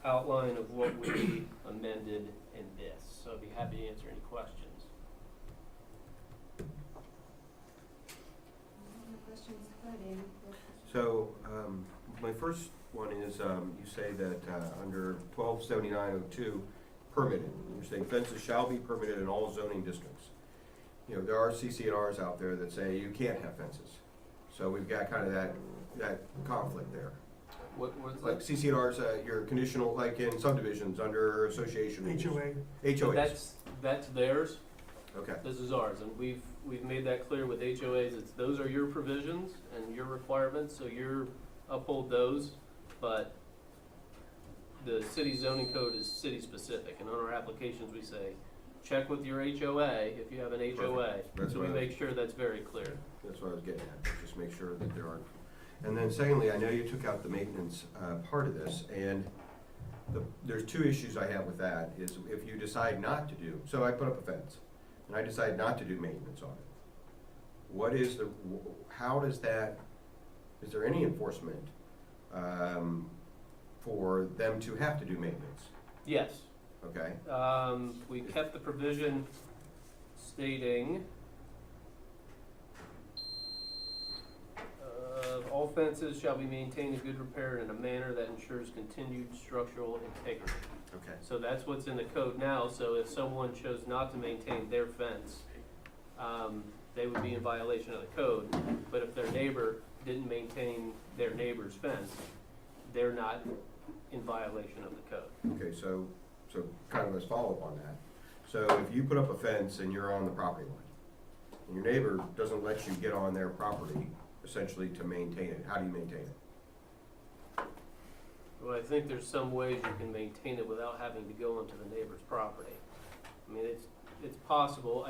outline of what we amended in this. So I'd be happy to answer any questions. Any questions? Go ahead, Andy. So, my first one is, you say that, under 127902, permitted. You're saying fences shall be permitted in all zoning districts. There are CCNRs out there that say you can't have fences. So we've got kind of that conflict there. What's Like that? CCNRs, your conditional, like in subdivisions, under association rules. HOAs. That's theirs. Okay. This is ours, and we've made that clear with HOAs. Those are your provisions and your requirements, so you uphold those. But the city zoning code is city specific, and on our applications we say, check with your HOA if you have an HOA. Perfect. That's So we what make sure that's very clear. That's what I was getting at, just make sure that there aren't. And then secondly, I know you took out the maintenance part of this, and there's two issues I have with that, is if you decide not to do, so I put up a fence, and I decide not to do maintenance on it. How does that, is there any enforcement for them to have to do maintenance? Yes. Okay, We kept the provision stating all fences shall be maintained in good repair in a manner that ensures continued structural integrity. okay. So that's what's in the code now. So if someone chose not to maintain their fence, they would be in violation of the code. But if their neighbor didn't maintain their neighbor's fence, they're not in violation of the code. Okay, so kind of as follow-up on that. So if you put up a fence and you're on the property line, and your neighbor doesn't let you get on their property, essentially to maintain it, how do you maintain it? Well, I think there's some ways you can maintain it without having to go onto the neighbor's property. I mean, it's possible.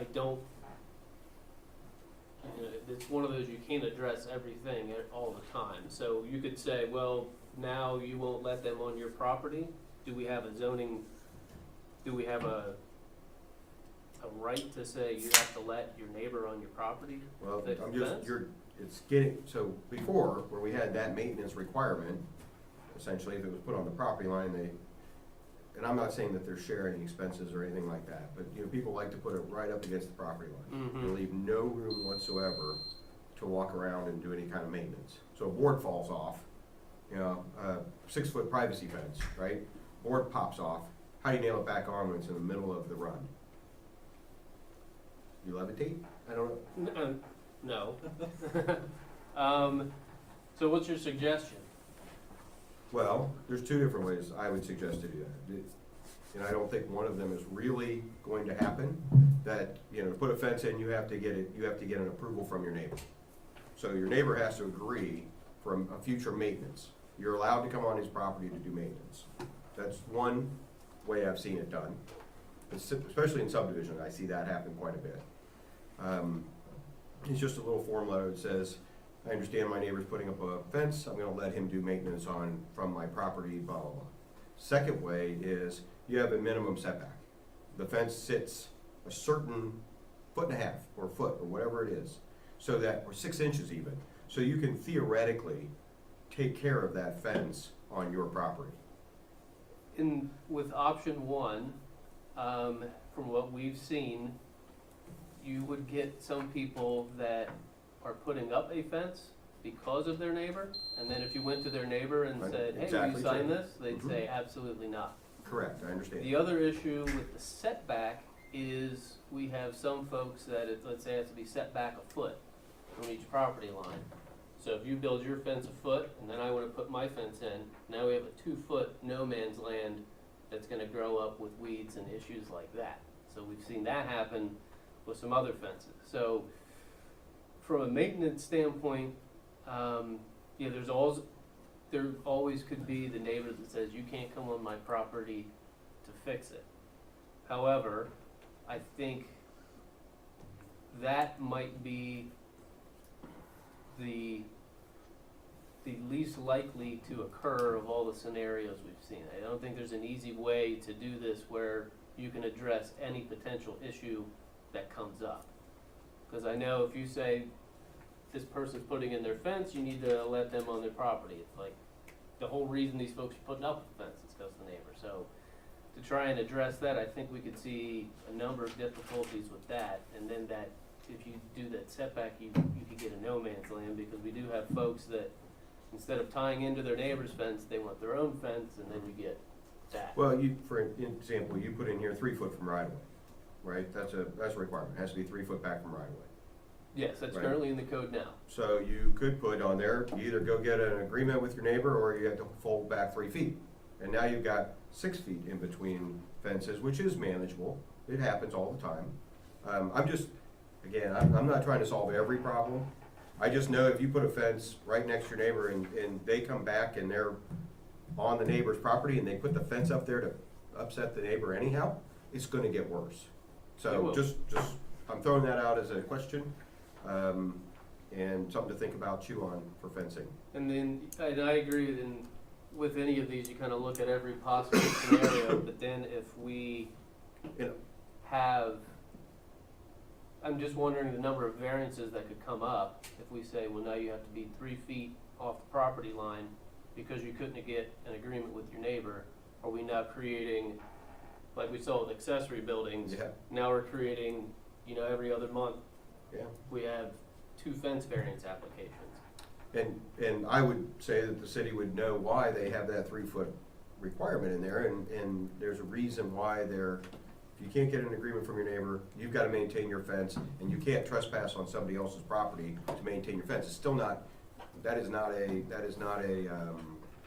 It's one of those, you can't address everything all the time. So you could say, well, now you won't let them on your property. Do we have a right to say you have to let your neighbor on your property? Well, fix I'm the just, fence? so before, where we had that maintenance requirement, essentially, if it was put on the property line, and I'm not saying that they're sharing expenses or anything like that, but, people like to put it right up against the property line. Mhm. And leave no room whatsoever to walk around and do any kind of maintenance. So a board falls off, a 6-foot privacy fence, right? Board pops off, how do you nail it back on when it's in the middle of the run? You levitate? I don't know. No. So what's your suggestion? Well, there's two different ways I would suggest to do that. And I don't think one of them is really going to happen, that, to put a fence in, you have to get an approval from your neighbor. So your neighbor has to agree from a future maintenance. You're allowed to come on his property to do maintenance. That's one way I've seen it done. Especially in subdivision, I see that happen quite a bit. It's just a little form letter that says, I understand my neighbor's putting up a fence, I'm gonna let him do maintenance from my property, blah, blah, blah. Second way is, you have a minimum setback. The fence sits a certain 1.5 feet or foot, or whatever it is, so that, or 6 inches even, so you can theoretically take care of that fence on your property. With option one, from what we've seen, you would get some people that are putting up a fence because of their neighbor, and then if you went to their neighbor and Right, said, hey, will exactly you sign true. this? They'd Mhm. say, absolutely not. Correct, I understand. The other issue with the setback is we have some folks that it, let's say, has to be set back a foot from each property line. So if you build your fence a foot, and then I wanna put my fence in, now we have a 2-foot no man's land that's gonna grow up with weeds and issues like that. So we've seen that happen with some other fences. So from a maintenance standpoint, yeah, there always could be the neighbor that says, you can't come on my property to fix it. However, I think that might be the least likely to occur of all the scenarios we've seen. I don't think there's an easy way to do this where you can address any potential issue that comes up. Because I know if you say this person's putting in their fence, you need to let them on their property. It's like the whole reason these folks are putting up the fence is because of the neighbor. So to try and address that, I think we could see a number of difficulties with that. And then that if you do that setback, you could get a no man's land, because we do have folks that instead of tying into their neighbor's fence, they want their own fence, and then you get that. Well, for example, you put in here 3 foot from right of way, right? That's a requirement, it has to be 3 foot back from right of way. Yes, that's Right. currently in the code now. So you could put on there, you either go get an agreement with your neighbor, or you have to fold back 3 feet. And now you've got 6 feet in between fences, which is manageable, it happens all the time. I'm just, again, I'm not trying to solve every problem. I just know if you put a fence right next to your neighbor and they come back and they're on the neighbor's property and they put the fence up there to upset the neighbor anyhow, it's gonna get worse. It So will. just, I'm throwing that out as a question, and something to think about, chew on for fencing. And I agree, with any of these, you kind of look at every possible scenario, but then if we You know, have, I'm just wondering the number of variances that could come up if we say, well, now you have to be 3 feet off the property line because you couldn't get an agreement with your neighbor. Are we now creating, like we saw with accessory buildings, yeah, now we're creating, every other month, yeah. we have 2 fence variance applications. And I would say that the city would know why they have that 3 foot requirement in there, and there's a reason why if you can't get an agreement from your neighbor, you've gotta maintain your fence, and you can't trespass on somebody else's property to maintain your fence. It's still not, that is not a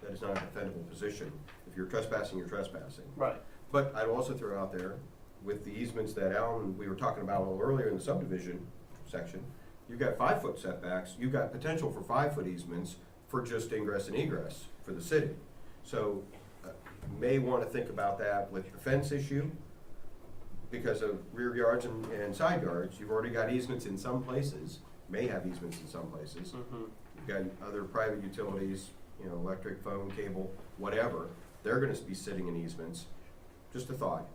defendable position. If you're trespassing, you're trespassing. Right. But I'd also throw out there, with the easements that Alan, we were talking about a little earlier in the subdivision section, you've got 5 foot setbacks, you've got potential for 5 foot easements for just ingress and egress for the city. So, you may wanna think about that with the fence issue, because of rear yards and side yards, you've already got easements in some places, may have easements in some places. Mm-hmm. You've got other private utilities, electric, phone, cable, whatever, they're gonna be sitting in easements. Just a thought,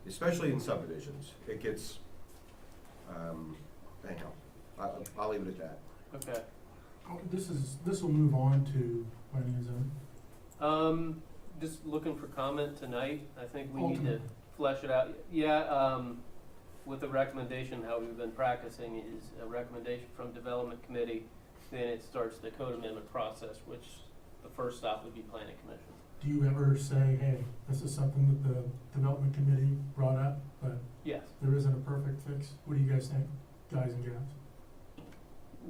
especially in subdivisions, it gets, anyhow, I'll leave it at that. Okay. This will move on to planning and zoning. Just looking for comment tonight. I think we need to Ultimate. flesh it out. Yeah, with the recommendation, how we've been practicing is a recommendation from development committee, then it starts the code amendment process, which the first stop would be planning commission. Do you ever say, hey, this is something that the development committee brought up, but Yes, there isn't a perfect fix? What do you guys think, guys and gals?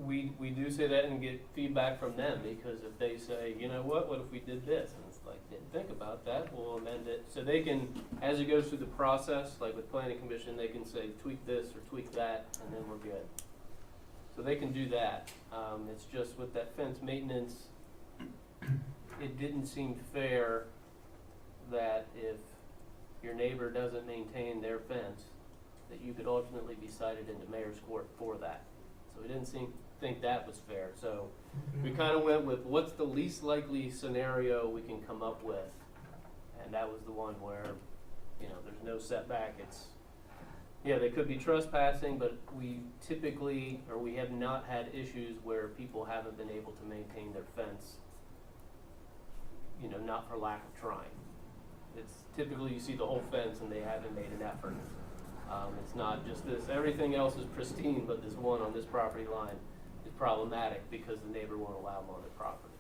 we do say that and get feedback from them, because if they say, what if we did this? And it's like, didn't think about that, we'll amend it. So they can, as it goes through the process, like with planning commission, they can say tweak this or tweak that, and then we're good. So they can do that. It's just with that fence maintenance, it didn't seem fair that if your neighbor doesn't maintain their fence, that you could ultimately be cited into mayor's court for that. So we didn't think that was fair, so we kinda went with what's the least likely scenario we can come up with, and that was the one where, you know, there's no setback, it's, yeah, they could be trespassing, but we typically, or we have not had issues where people haven't been able to maintain their fence, you know, not for lack of trying. It's typically you see the whole fence and they haven't made an effort. It's not just this, everything else is pristine, but this one on this property line is problematic because the neighbor won't allow them on their property.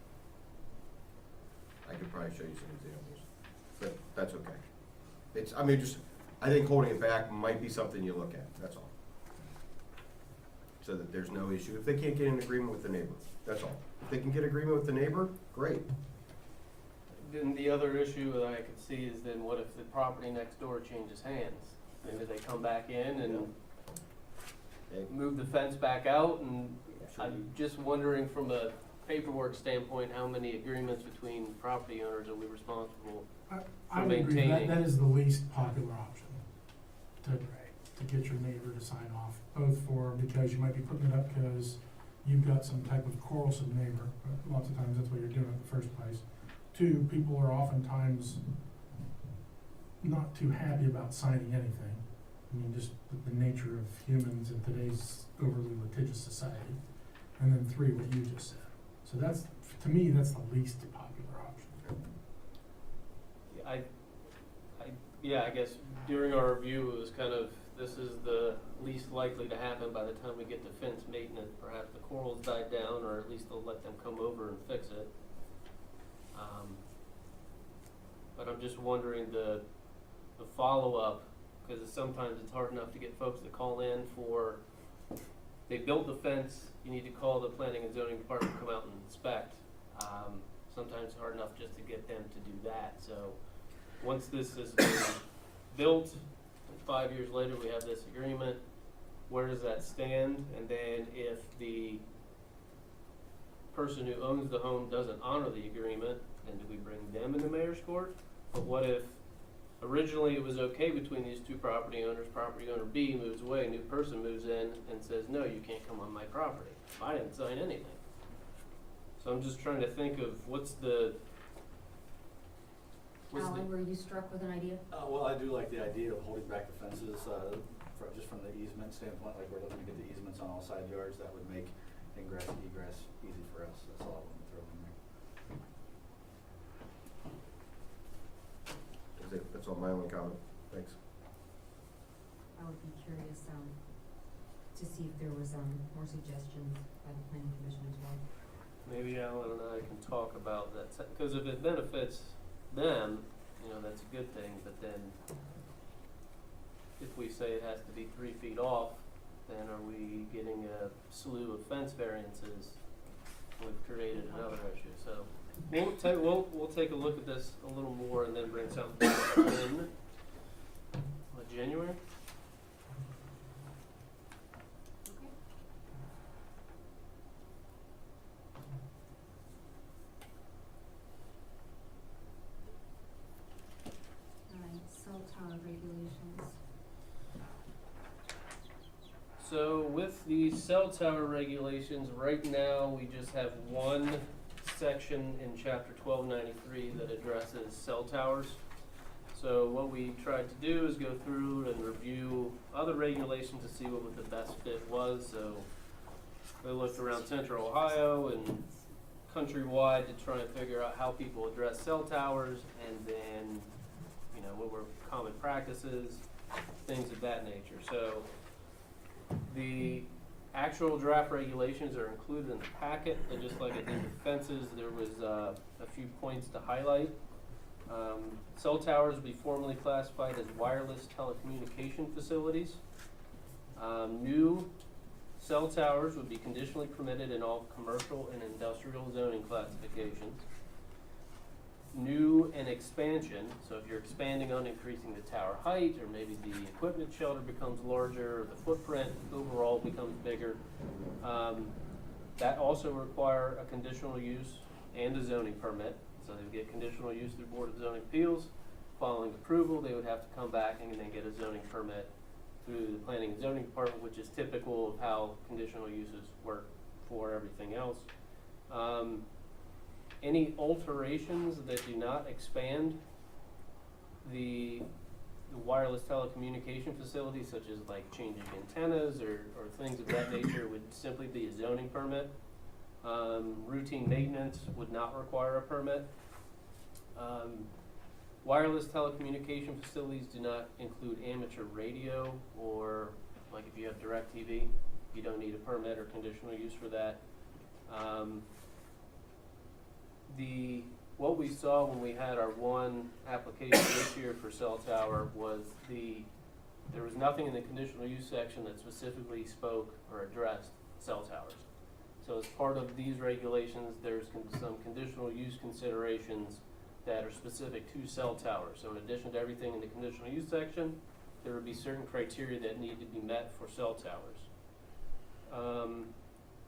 I could probably show you some examples, but that's okay. It's, I mean, just, I think holding it back might be something you look at, that's all. So that there's no issue. If they can't get an agreement with the neighbor, that's all. If they can get agreement with the neighbor, great. Then the other issue that I could see is then what if the property next door changes hands? Maybe they come back in and Hey, move the fence back out, and sure. I'm just wondering from a paperwork standpoint, how many agreements between property owners are we responsible? I would agree, that, maintaining. that is the least popular option, to get your neighbor to sign off, both for, because you might be putting it up because you've got some type of quarrelsome neighbor, but lots of times that's what you're doing in the first place. Two, people are oftentimes not too happy about signing anything. I mean, just the nature of humans in today's overly litigious society. And then three, what you just said. So that's, to me, that's the least popular option. I guess during our review, it was kind of, this is the least likely to happen by the time we get to fence maintenance. Perhaps the corals died down, or at least they'll let them come over and fix it. But I'm just wondering the follow-up, because sometimes it's hard enough to get folks to call in for, they built the fence, you need to call the planning and zoning department to come out and inspect. Sometimes it's hard enough just to get them to do that, so once this is built, and 5 years later we have this agreement, where does that stand? And then if the person who owns the home doesn't honor the agreement, then do we bring them into mayor's court? But what if originally it was okay between these two property owners, property owner B moves away, a new person moves in and says, no, you can't come on my property. I didn't sign anything. So I'm just trying to think of Alan, were you struck with an idea? Well, I do like the idea of holding back the fences, just from the easement standpoint, like we're looking to get the easements on all side yards, that would make ingress and egress easy for us, that's all I want to throw in there. That's all my only comment, thanks. I would be curious, to see if there was, more suggestions by the planning commission as well. Maybe Alan and I can talk about that, because if it benefits them, you know, that's a good thing, but then if we say it has to be 3 feet off, then are we getting a slew of fence variances? We've created another issue, so we'll take a look at this a little more and then bring something back in January. Okay. Alright, cell tower regulations. So with the cell tower regulations, right now, we just have one section in chapter 1293 that addresses cell towers. So what we tried to do is go through and review other regulations to see what the best fit was. So we looked around central Ohio and countrywide to try and figure out how people address cell towers, and then, you know, what were common practices, things of that nature. So the actual draft regulations are included in the packet, and just like I did with fences, there was a few points to highlight. Cell towers will be formally classified as wireless telecommunication facilities. New cell towers would be conditionally permitted in all commercial and industrial zoning classifications. New and expansion, so if you're expanding on increasing the tower height, or maybe the equipment shelter becomes larger, or the footprint overall becomes bigger, that also require a conditional use and a zoning permit. So they would get conditional use through Board of Zoning Appeals. Following approval, they would have to come back and then get a zoning permit through the Planning and Zoning Department, which is typical of how conditional uses work for everything else. Any alterations that do not expand the wireless telecommunication facilities, such as like changing antennas or things of that nature, would simply be a zoning permit. Routine maintenance would not require a permit. Wireless telecommunication facilities do not include amateur radio, or like if you have DirecTV, you don't need a permit or conditional use for that. What we saw when we had our one application this year for cell tower was there was nothing in the conditional use section that specifically spoke or addressed cell towers. So as part of these regulations, there's some conditional use considerations that are specific to cell towers. So in addition to everything in the conditional use section, there would be certain criteria that need to be met for cell towers.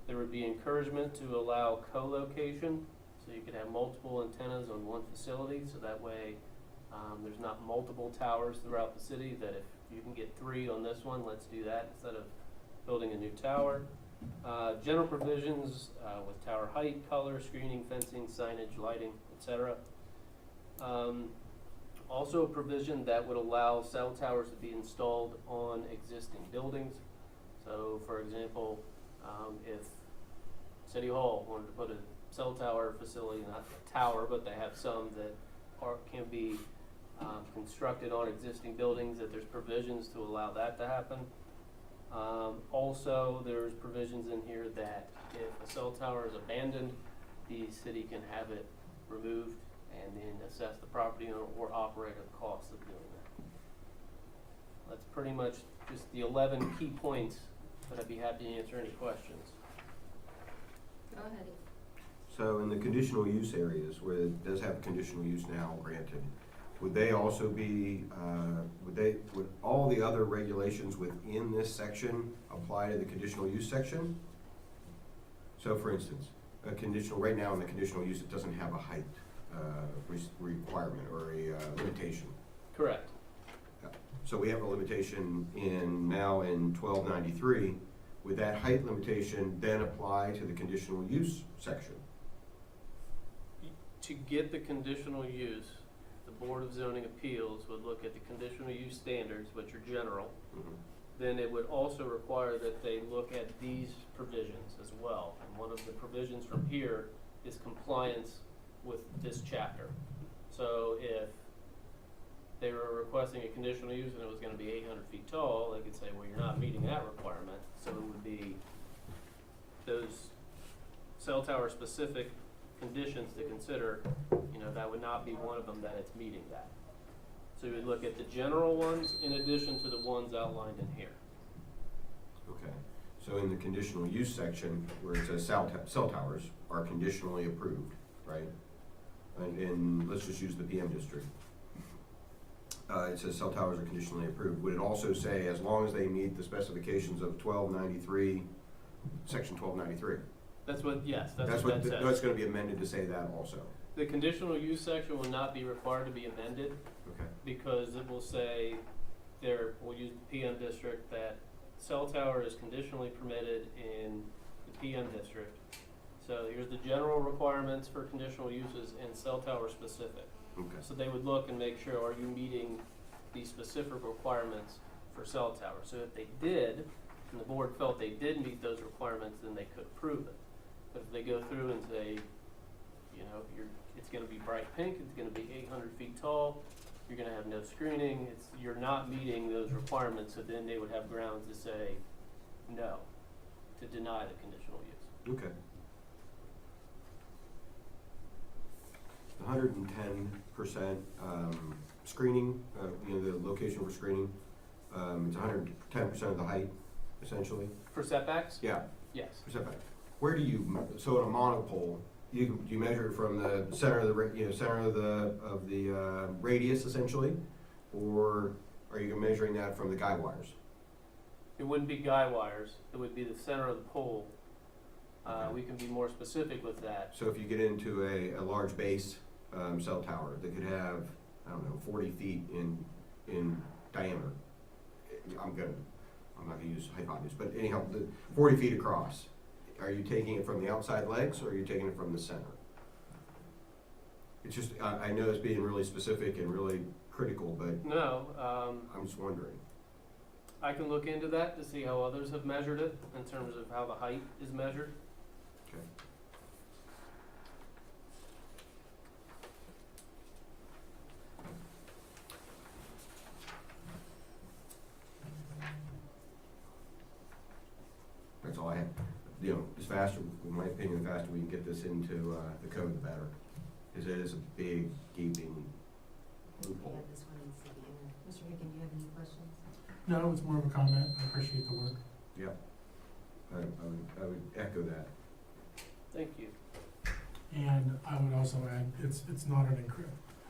There would be encouragement to allow co-location, so you could have multiple antennas on one facility, so that way there's not multiple towers throughout the city, that if you can get 3 on this one, let's do that instead of building a new tower. General provisions with tower height, color, screening, fencing, signage, lighting, etc. Also a provision that would allow cell towers to be installed on existing buildings. So for example, if City Hall wanted to put a cell tower facility, not a tower, but they have some that can be constructed on existing buildings, that there's provisions to allow that to happen. Also, there's provisions in here that if a cell tower is abandoned, the city can have it removed and then assess the property owner or operator the cost of doing that. That's pretty much just the 11 key points, but I'd be happy to answer any questions. Go ahead. So in the conditional use areas where it does have conditional use now granted, would they also be, would all the other regulations within this section apply to the conditional use section? So for instance, a conditional, right now in the conditional use, it doesn't have a height requirement or a limitation. Correct. So we have a limitation now in 1293. Would that height limitation then apply to the conditional use section? To get the conditional use, the Board of Zoning Appeals would look at the conditional use standards, which are general. Mm-hmm. Then it would also require that they look at these provisions as well. And one of the provisions from here is compliance with this chapter. So if they were requesting a conditional use and it was gonna be 800 feet tall, they could say, well, you're not meeting that requirement. So it would be those cell tower specific conditions to consider, that would not be one of them that it's meeting that. So we would look at the general ones in addition to the ones outlined in here. Okay. So in the conditional use section, where it says cell towers are conditionally approved, right? And let's just use the PM district. It says cell towers are conditionally approved. Would it also say as long as they meet the specifications of 1293, section 1293? That's what that says. That's going to be amended to say that also. The conditional use section will not be required to be amended Okay. because it will say we'll use the PM district, that cell tower is conditionally permitted in the PM district. So here's the general requirements for conditional uses and cell tower specific. Okay. So they would look and make sure, are you meeting these specific requirements for cell towers? So if they did, and the board felt they did meet those requirements, then they could approve it. But if they go through and say, it's gonna be bright pink, it's gonna be 800 feet tall, you're gonna have no screening, you're not meeting those requirements, so then they would have grounds to say no, to deny the conditional use. Okay. 110% screening, the location for screening, it's 110% of the height, essentially. For setbacks? Yeah, Yes. for setback. Where do you, so at a monopole, you measure it from the center of the radius essentially, or are you measuring that from the guy wires? It wouldn't be guy wires, it would be the center of the pole. We can be more specific with that. So if you get into a large base, cell tower that could have, I don't know, 40 feet in diameter, I'm not gonna use hypotenuse, but anyhow, 40 feet across, are you taking it from the outside legs or are you taking it from the center? It's just, I know it's being really specific and really critical, but No, I'm just wondering. I can look into that to see how others have measured it in terms of how the height is measured. Okay. That's all I have. You know, as faster, in my opinion, the faster we can get this into the code, the better. Because it is a big gaping loophole. Yeah, this one needs to be in there. Mr. Hicken, do you have any questions? No, it's more of a comment. I appreciate the work. Yeah. I would echo that. Thank you. And I would also add, it's not an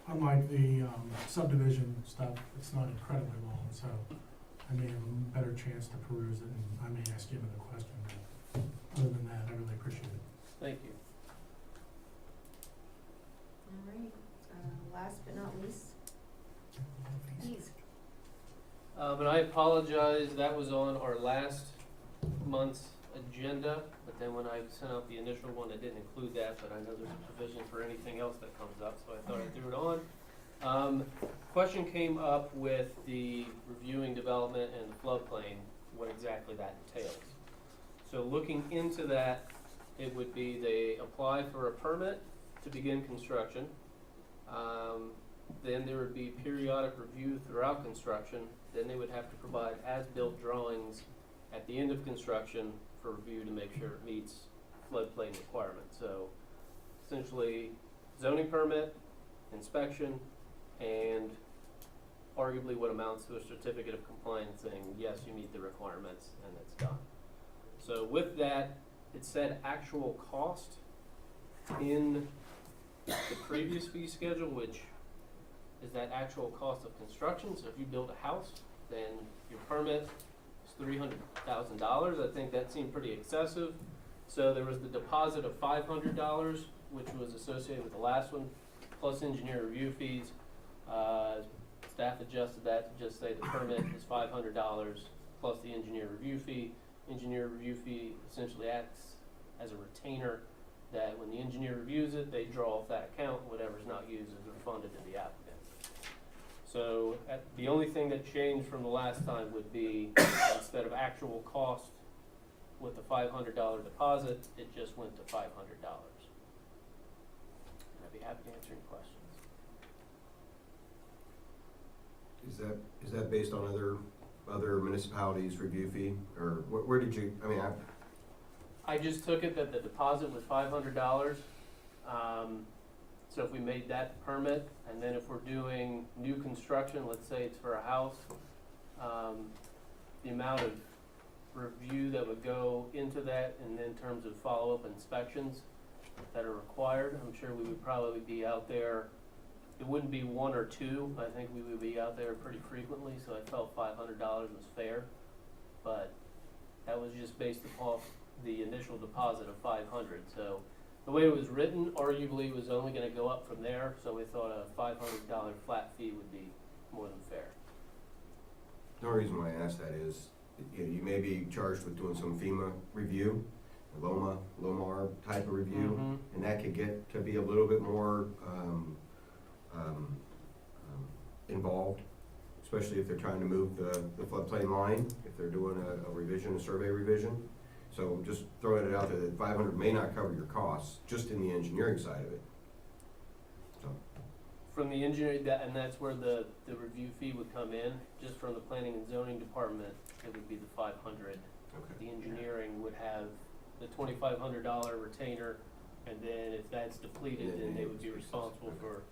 unlike the subdivision stuff, it's not incredibly long, so I may have a better chance to peruse it, and I may ask you another question. But other than that, I really appreciate it. Thank you. All right, last but not least, please. And I apologize, that was on our last month's agenda, but then when I sent out the initial one, I didn't include that, but I know there's a provision for anything else that comes up, so I thought I threw it on. Question came up with the reviewing development and the floodplain, what exactly that entails. So looking into that, it would be they apply for a permit to begin construction. Then there would be periodic review throughout construction. Then they would have to provide as-built drawings at the end of construction for review to make sure it meets floodplain requirements. So essentially zoning permit, inspection, and arguably what amounts to a certificate of compliance saying, yes, you meet the requirements, and it's done. So with that, it said actual cost in the previous fee schedule, which is that actual cost of construction. So if you build a house, then your permit is $300,000. I think that seemed pretty excessive. So there was the deposit of $500, which was associated with the last one, plus engineer review fees. Staff adjusted that to just say the permit is $500 plus the engineer review fee. Engineer review fee essentially acts as a retainer that when the engineer reviews it, they draw off that account. Whatever's not used is refunded to the applicant. So the only thing that changed from the last time would be instead of actual cost with the $500 deposit, it just went to $500. And I'd be happy to answer any questions. Is that based on other municipalities' review fee, or where did you? I mean, I just took it that the deposit was $500. So if we made that permit, and then if we're doing new construction, let's say it's for a house, the amount of review that would go into that, and in terms of follow-up inspections that are required, I'm sure we would probably be out there. It wouldn't be one or two. I think we would be out there pretty frequently, so I felt $500 was fair. But that was just based upon the initial deposit of $500. So the way it was written, arguably, was only going to go up from there. So we thought a $500 flat fee would be more than fair. the only reason why I ask that is, you may be charged with doing some FEMA review, LOMAR type of review, and that could get to be a little bit more involved, especially if they're trying to move the floodplain line, if they're doing a revision, a survey revision. So just throwing it out there that 500 may not cover your costs, just in the engineering side of it. So, From the engineering, and that's where the review fee would come in. Just from the planning and zoning department, it would be the $500. okay. The engineering would have the $2,500 retainer, and then if that's depleted, then they would be responsible for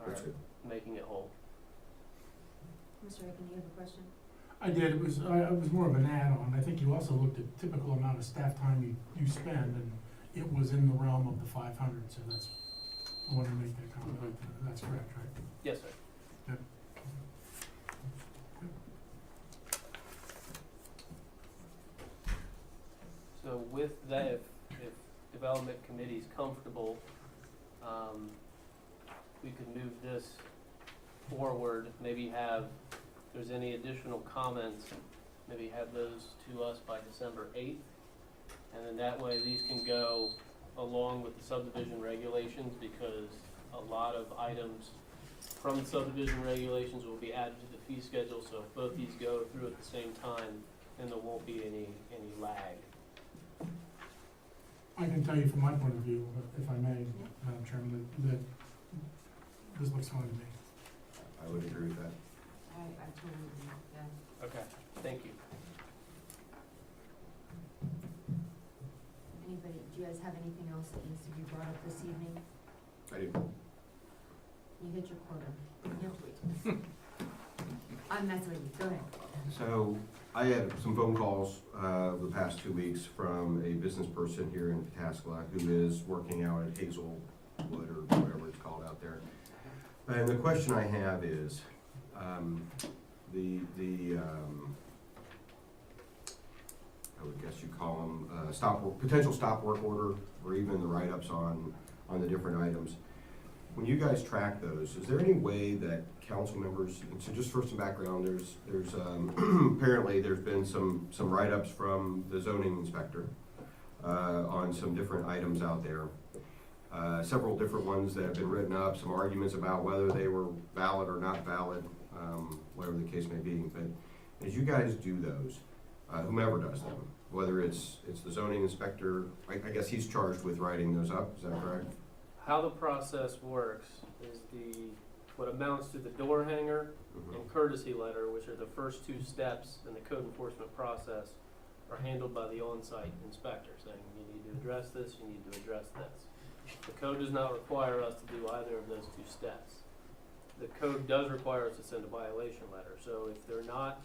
That's good. making it whole. Mr. Aiken, do you have a question? I did, it was more of an add-on. I think you also looked at typical amount of staff time you spend, and it was in the realm of the 500, so that's, I wanted to make that comment. That's correct, right? Yes, sir. So with that, if Development Committee is comfortable, we could move this forward, maybe have, if there's any additional comments, maybe have those to us by December 8th. And then that way, these can go along with the subdivision regulations, because a lot of items from the subdivision regulations will be added to the fee schedule, so if both these go through at the same time, then there won't be any lag. I can tell you from my point of view, if I may, Madam Chairman, that this looks fine to me. I would agree with that. I totally agree, yeah. Okay, thank you. Anybody, do you guys have anything else that needs to be brought up this evening? I do. You hit your quota. You have to wait. I'm messing with you, go ahead. So I had some phone calls the past 2 weeks from a business person here in Pataskala who is working out at Hazelwood or whatever it's called out there. And the question I have is, I would guess you call them potential stop work order, or even the write-ups on the different items. When you guys track those, is there any way that council members, and so just for some background, there's apparently there's been some write-ups from the zoning inspector on some different items out there. Several different ones that have been written up, some arguments about whether they were valid or not valid, whatever the case may be. But as you guys do those, whomever does them, whether it's the zoning inspector, I guess he's charged with writing those up, is that correct? How the process works is what amounts to the door hanger and courtesy letter, which are the first two steps in the code enforcement process, are handled by the on-site inspector, saying you need to address this, you need to address this. The code does not require us to do either of those two steps. The code does require us to send a violation letter, so if they're not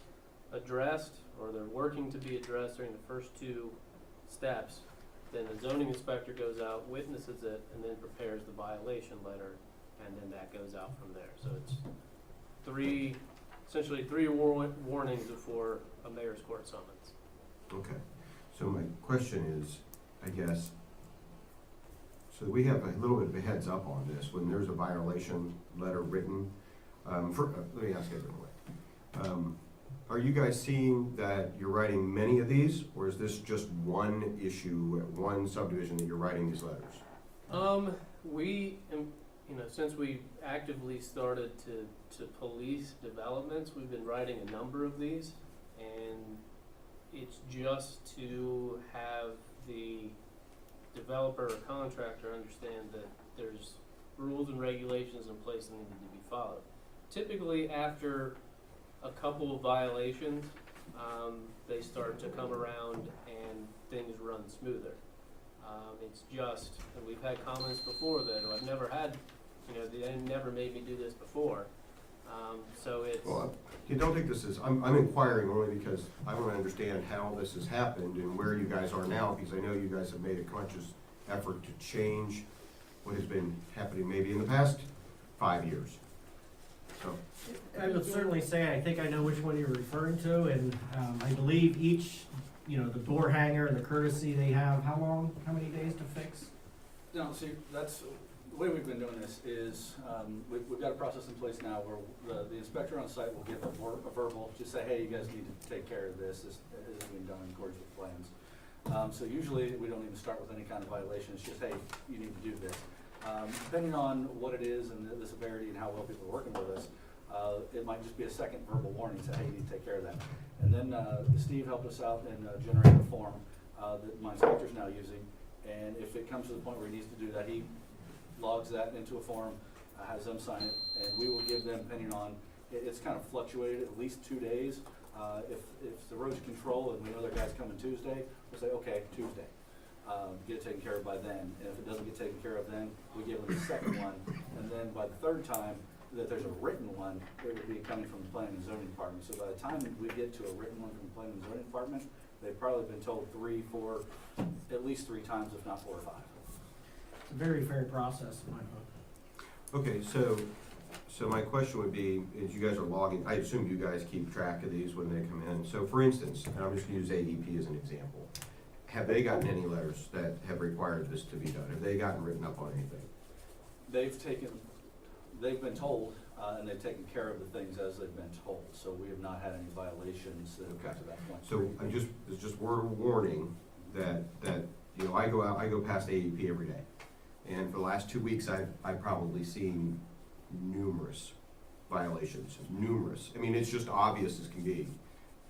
addressed or they're working to be addressed during the first two steps, then the zoning inspector goes out, witnesses it, and then prepares the violation letter, and then that goes out from there. So it's essentially three warnings before a mayor's court summons. Okay, so my question is, I guess, so we have a little bit of a heads up on this, when there's a violation letter written, let me ask it a different way. Are you guys seeing that you're writing many of these, or is this just one issue, one subdivision that you're writing these letters? Since we actively started to police developments, we've been writing a number of these, and it's just to have the developer or contractor understand that there's rules and regulations in place that need to be followed. Typically, after a couple of violations, they start to come around and things run smoother. It's just, and we've had comments before that I've never had, they never made me do this before. So it's. Well, you don't think this is, I'm inquiring only because I want to understand how this has happened and where you guys are now, because I know you guys have made a conscious effort to change what has been happening maybe in the past 5 years. So, I would certainly say, I think I know which one you're referring to, and I believe each, the door hanger and the courtesy, they have, how many days to fix? No, see, that's, the way we've been doing this is, we've got a process in place now where the inspector on site will give a verbal, just say, hey, you guys need to take care of this is being done in accordance with plans. So usually, we don't even start with any kind of violation, it's just, hey, you need to do this. Depending on what it is and the severity and how well people are working with us, it might just be a second verbal warning, say, hey, you need to take care of that. And then Steve helped us out in generating a form that my inspector's now using, and if it comes to the point where he needs to do that, he logs that into a form, has them sign it, and we will give them, depending on, it's kind of fluctuated, at least 2 days. If the erosion control and we know their guy's coming Tuesday, we'll say, okay, Tuesday. Get it taken care of by then, and if it doesn't get taken care of then, we give them the second one, and then by the third time that there's a written one, it would be coming from the planning and zoning department. So by the time we get to a written one from the planning and zoning department, they've probably been told 3, 4, at least 3 times, if not 4 or 5. It's a very fair process in my book. okay, so my question would be, is you guys are logging, I assume you guys keep track of these when they come in. So for instance, and I'm just going to use AEP as an example. have they gotten any letters that have required this to be done? Have they gotten written up on anything? They've been told, and they've taken care of the things as they've been told, so we have not had any violations that have got to that point. So it's just word of warning that, you know, I go past AEP every day. And for the last 2 weeks, I've probably seen numerous violations, numerous. I mean, it's just obvious as can be.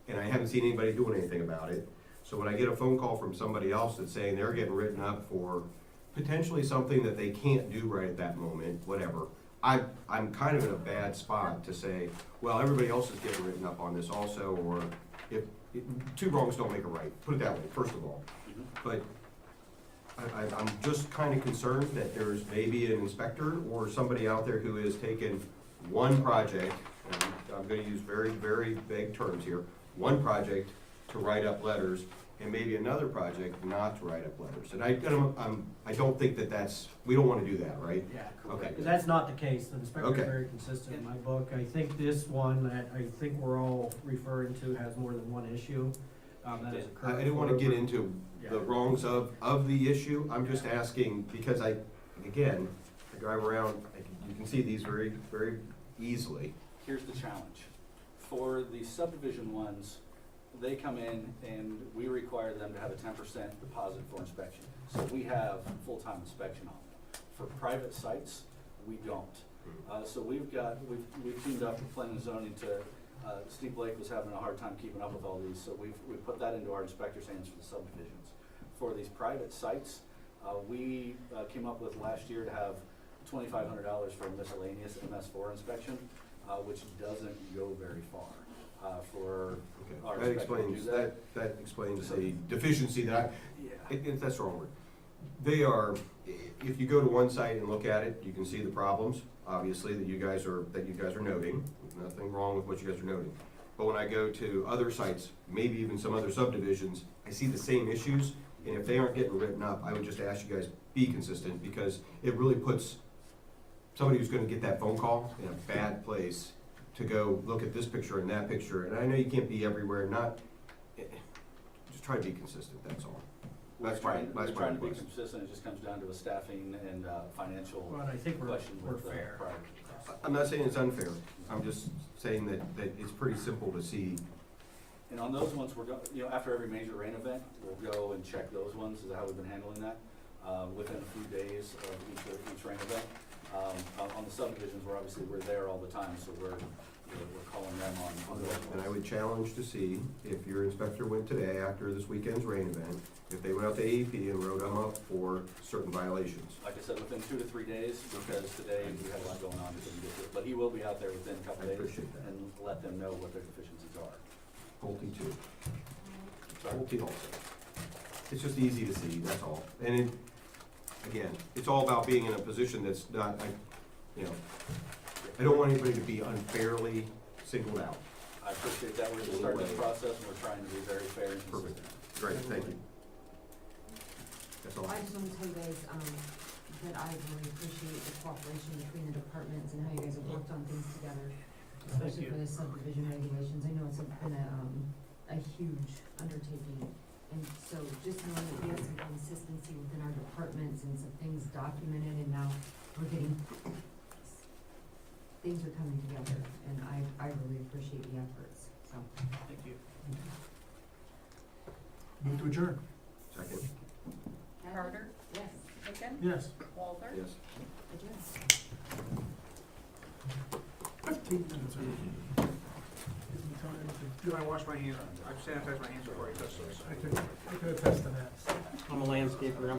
And I haven't seen anybody doing anything about it. So when I get a phone call from somebody else that's saying they're getting written up for potentially something that they can't do right at that moment, whatever, I'm kind of in a bad spot to say, well, everybody else is getting written up on this also, or if, two wrongs don't make a right, put it that way, first of all. Mhm. But I'm just kind of concerned that there's maybe an inspector or somebody out there who has taken one project, and I'm gonna use very, very vague terms here, one project to write up letters, and maybe another project not to write up letters. And I don't think that's, we don't wanna do that, right? Yeah. Okay. Because that's not the case, the inspector's Okay. very consistent in my book. I think this one that I think we're all referring to has more than one issue, that has occurred. I didn't wanna get into Yeah. the wrongs of the issue, I'm just asking, because again, I drive around, you can see these very, very easily. Here's the challenge. For the subdivision ones, they come in and we require them to have a 10% deposit for inspection. So we have full-time inspection on them. For private sites, we don't. So we've teamed up with planning and zoning to, Steve Blake was having a hard time keeping up with all these, so we've put that into our inspector's hands for the subdivisions. For these private sites, we came up with last year to have $2,500 for a miscellaneous MS4 inspection, which doesn't go very far for our That inspector to do explains, that. that explains the deficiency that Yeah. that's the wrong word. They are, if you go to one site and look at it, you can see the problems, obviously, that you guys are noting. There's nothing wrong with what you guys are noting. But when I go to other sites, maybe even some other subdivisions, I see the same issues, and if they aren't getting written up, I would just ask you guys, be consistent, because it really puts somebody who's gonna get that phone call in a bad place to go look at this picture and that picture, and I know you can't be everywhere, just try to be consistent, that's all. We're That's my trying to be request. consistent, it just comes down to a staffing and financial Well, I think we're question with the fair. prior. I'm not saying it's unfair, I'm just saying that it's pretty simple to see. And on those ones, after every major rain event, we'll go and check those ones, is how we've been handling that, within a few days of each rain event. On the subdivisions, we're there all the time, so we're calling them on those And I ones. would challenge to see if your inspector went today after this weekend's rain event, if they went out to AEP and wrote them up for certain violations. Like I said, within 2 to 3 days, because today we had a lot going on, we couldn't get to it. But he will be out there within a couple I days appreciate that. and let them know what their deficiencies are. Pulte too. Sorry. Pulte also. It's just easy to see, that's all. And it, again, it's all about being in a position that's not, I don't want anybody to be unfairly singled out. I appreciate that. We're just starting this process and we're trying to be very fair and Perfect. consistent. Great, thank you. That's all. I just wanna tell you guys, that I really appreciate the cooperation between the departments and how you guys have worked on things together, especially you. for the subdivision regulations. I know it's been a huge undertaking. And so just knowing that we have some consistency within our departments and some things documented, and now we're getting, things are coming together, and I really appreciate the efforts, so. Thank you. Move to adjourn. Second, Carter, Yes, Picken, Yes. Walter. yes. adjourn. 15 minutes. Gives me time to, do I wash my hands? I sanitize my hands before I touch those. I could attest to that. I'm a landscaper,